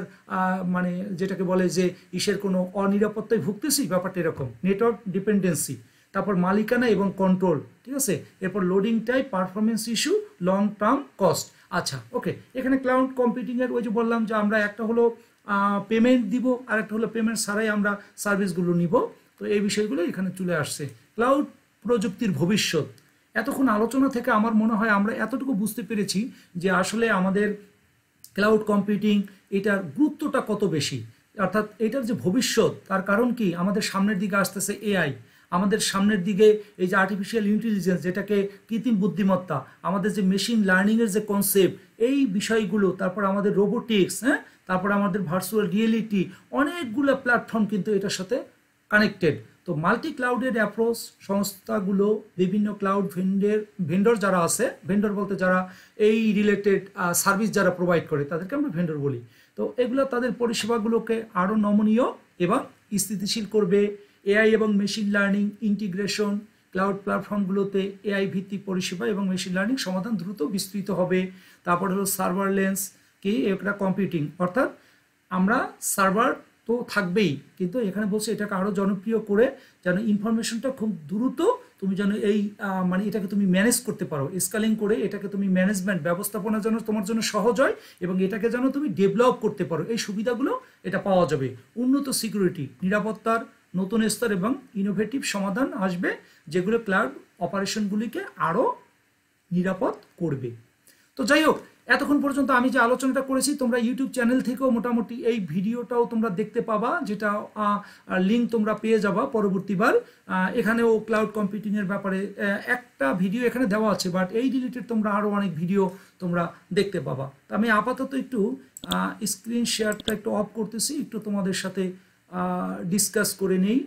মানে যেটাকে বলে যে ইসের কোনো অনিরাপত্তায় ভুগতেছি, ব্যাপারটা এরকম। নেটওয়ার্ক ডিপেন্ডেন্সি, তারপর মালিকানা এবং কন্ট্রোল, ঠিক আছে, এরপর loading type, performance issue, long term cost. আচ্ছা ওকে, এখানে ক্লাউড কম্পিউটিংয়ের ওই যে বললাম যে আমরা একটা হলো পেমেন্ট দিব, আর একটা হলো পেমেন্ট ছাড়াই আমরা সার্ভিসগুলো নিব। তো এই বিষয়গুলো এখানে চলে আসছে। ক্লাউড প্রযুক্তির ভবিষ্যৎ, এতক্ষণ আলোচনা থেকে আমার মনে হয় আমরা এতটুকু বুঝতে পেরেছি যে আসলে আমাদের ক্লাউড কম্পিউটিং এটার গুরুত্বটা কত বেশি, অর্থাৎ এটার যে ভবিষ্যৎ, তার কারণ কি আমাদের সামনের দিকে আসতেছে এআই, আমাদের সামনের দিকে এই যে আর্টিফিশিয়াল ইন্টেলিজেন্স, যেটাকে কৃত্রিম বুদ্ধিমত্তা, আমাদের যে মেশিন লার্নিংয়ের যে কনসেপ্ট, এই বিষয়গুলো, তারপর আমাদের রোবোটিক্স, হ্যাঁ, তারপর আমাদের ভার্চুয়াল রিয়েলিটি, অনেকগুলো প্ল্যাটফর্ম কিন্তু এটার সাথে কানেক্টেড। তো মাল্টি ক্লাউডের অ্যাপ্রোচ সংস্থাগুলো, বিভিন্ন ক্লাউড ভেন্ডর যারা আছে, ভেন্ডর বলতে যারা এই রিলেটেড সার্ভিস যারা প্রোভাইড করে তাদেরকে আমরা ভেন্ডর বলি। তো এগুলো তাদের পরিষেবাগুলোকে আরও নমনীয় এবং স্থিতিশীল করবে। এআই এবং মেশিন লার্নিং ইন্টিগ্রেশন, ক্লাউড প্ল্যাটফর্মগুলোতে এআই ভিত্তিক পরিষেবা এবং মেশিন লার্নিং সমাধান দ্রুত বিস্তৃত হবে। তারপর হলো সার্ভারলেন্স, কি একটা কম্পিউটিং, অর্থাৎ আমরা সার্ভার তো থাকবেই, কিন্তু এখানে বলছে এটাকে আরও জনপ্রিয় করে যেন ইনফরমেশনটা খুব দ্রুত তুমি যেন এই মানে এটাকে তুমি ম্যানেজ করতে পারো, স্কেলিং করে এটাকে তুমি ম্যানেজমেন্ট ব্যবস্থাপনা যেন তোমার জন্য সহজ হয় এবং এটাকে যেন তুমি ডেভেলপ করতে পারো, এই সুবিধাগুলো এটা পাওয়া যাবে। উন্নত সিকিউরিটি, নিরাপত্তার নতুন স্তর এবং ইনোভেটিভ সমাধান আসবে, যেগুলো ক্লাউড অপারেশনগুলিকে আরও নিরাপদ করবে। তো যাই হোক, এতক্ষণ পর্যন্ত আমি যে আলোচনাটা করেছি তোমরা ইউটিউব চ্যানেল থেকেও মোটামুটি এই ভিডিওটাও তোমরা দেখতে পাবা, যেটা লিঙ্ক তোমরা পেয়ে যাবা পরবর্তীবার। এখানেও ক্লাউড কম্পিউটিংয়ের ব্যাপারে একটা ভিডিও এখানে দেওয়া আছে, বাট এই রিলেটেড তোমরা আরও অনেক ভিডিও তোমরা দেখতে পাবা। তো আমি আপাতত একটু স্ক্রিন শেয়ারটা একটু অফ করতেছি, একটু তোমাদের সাথে ডিসকাস করে নেই।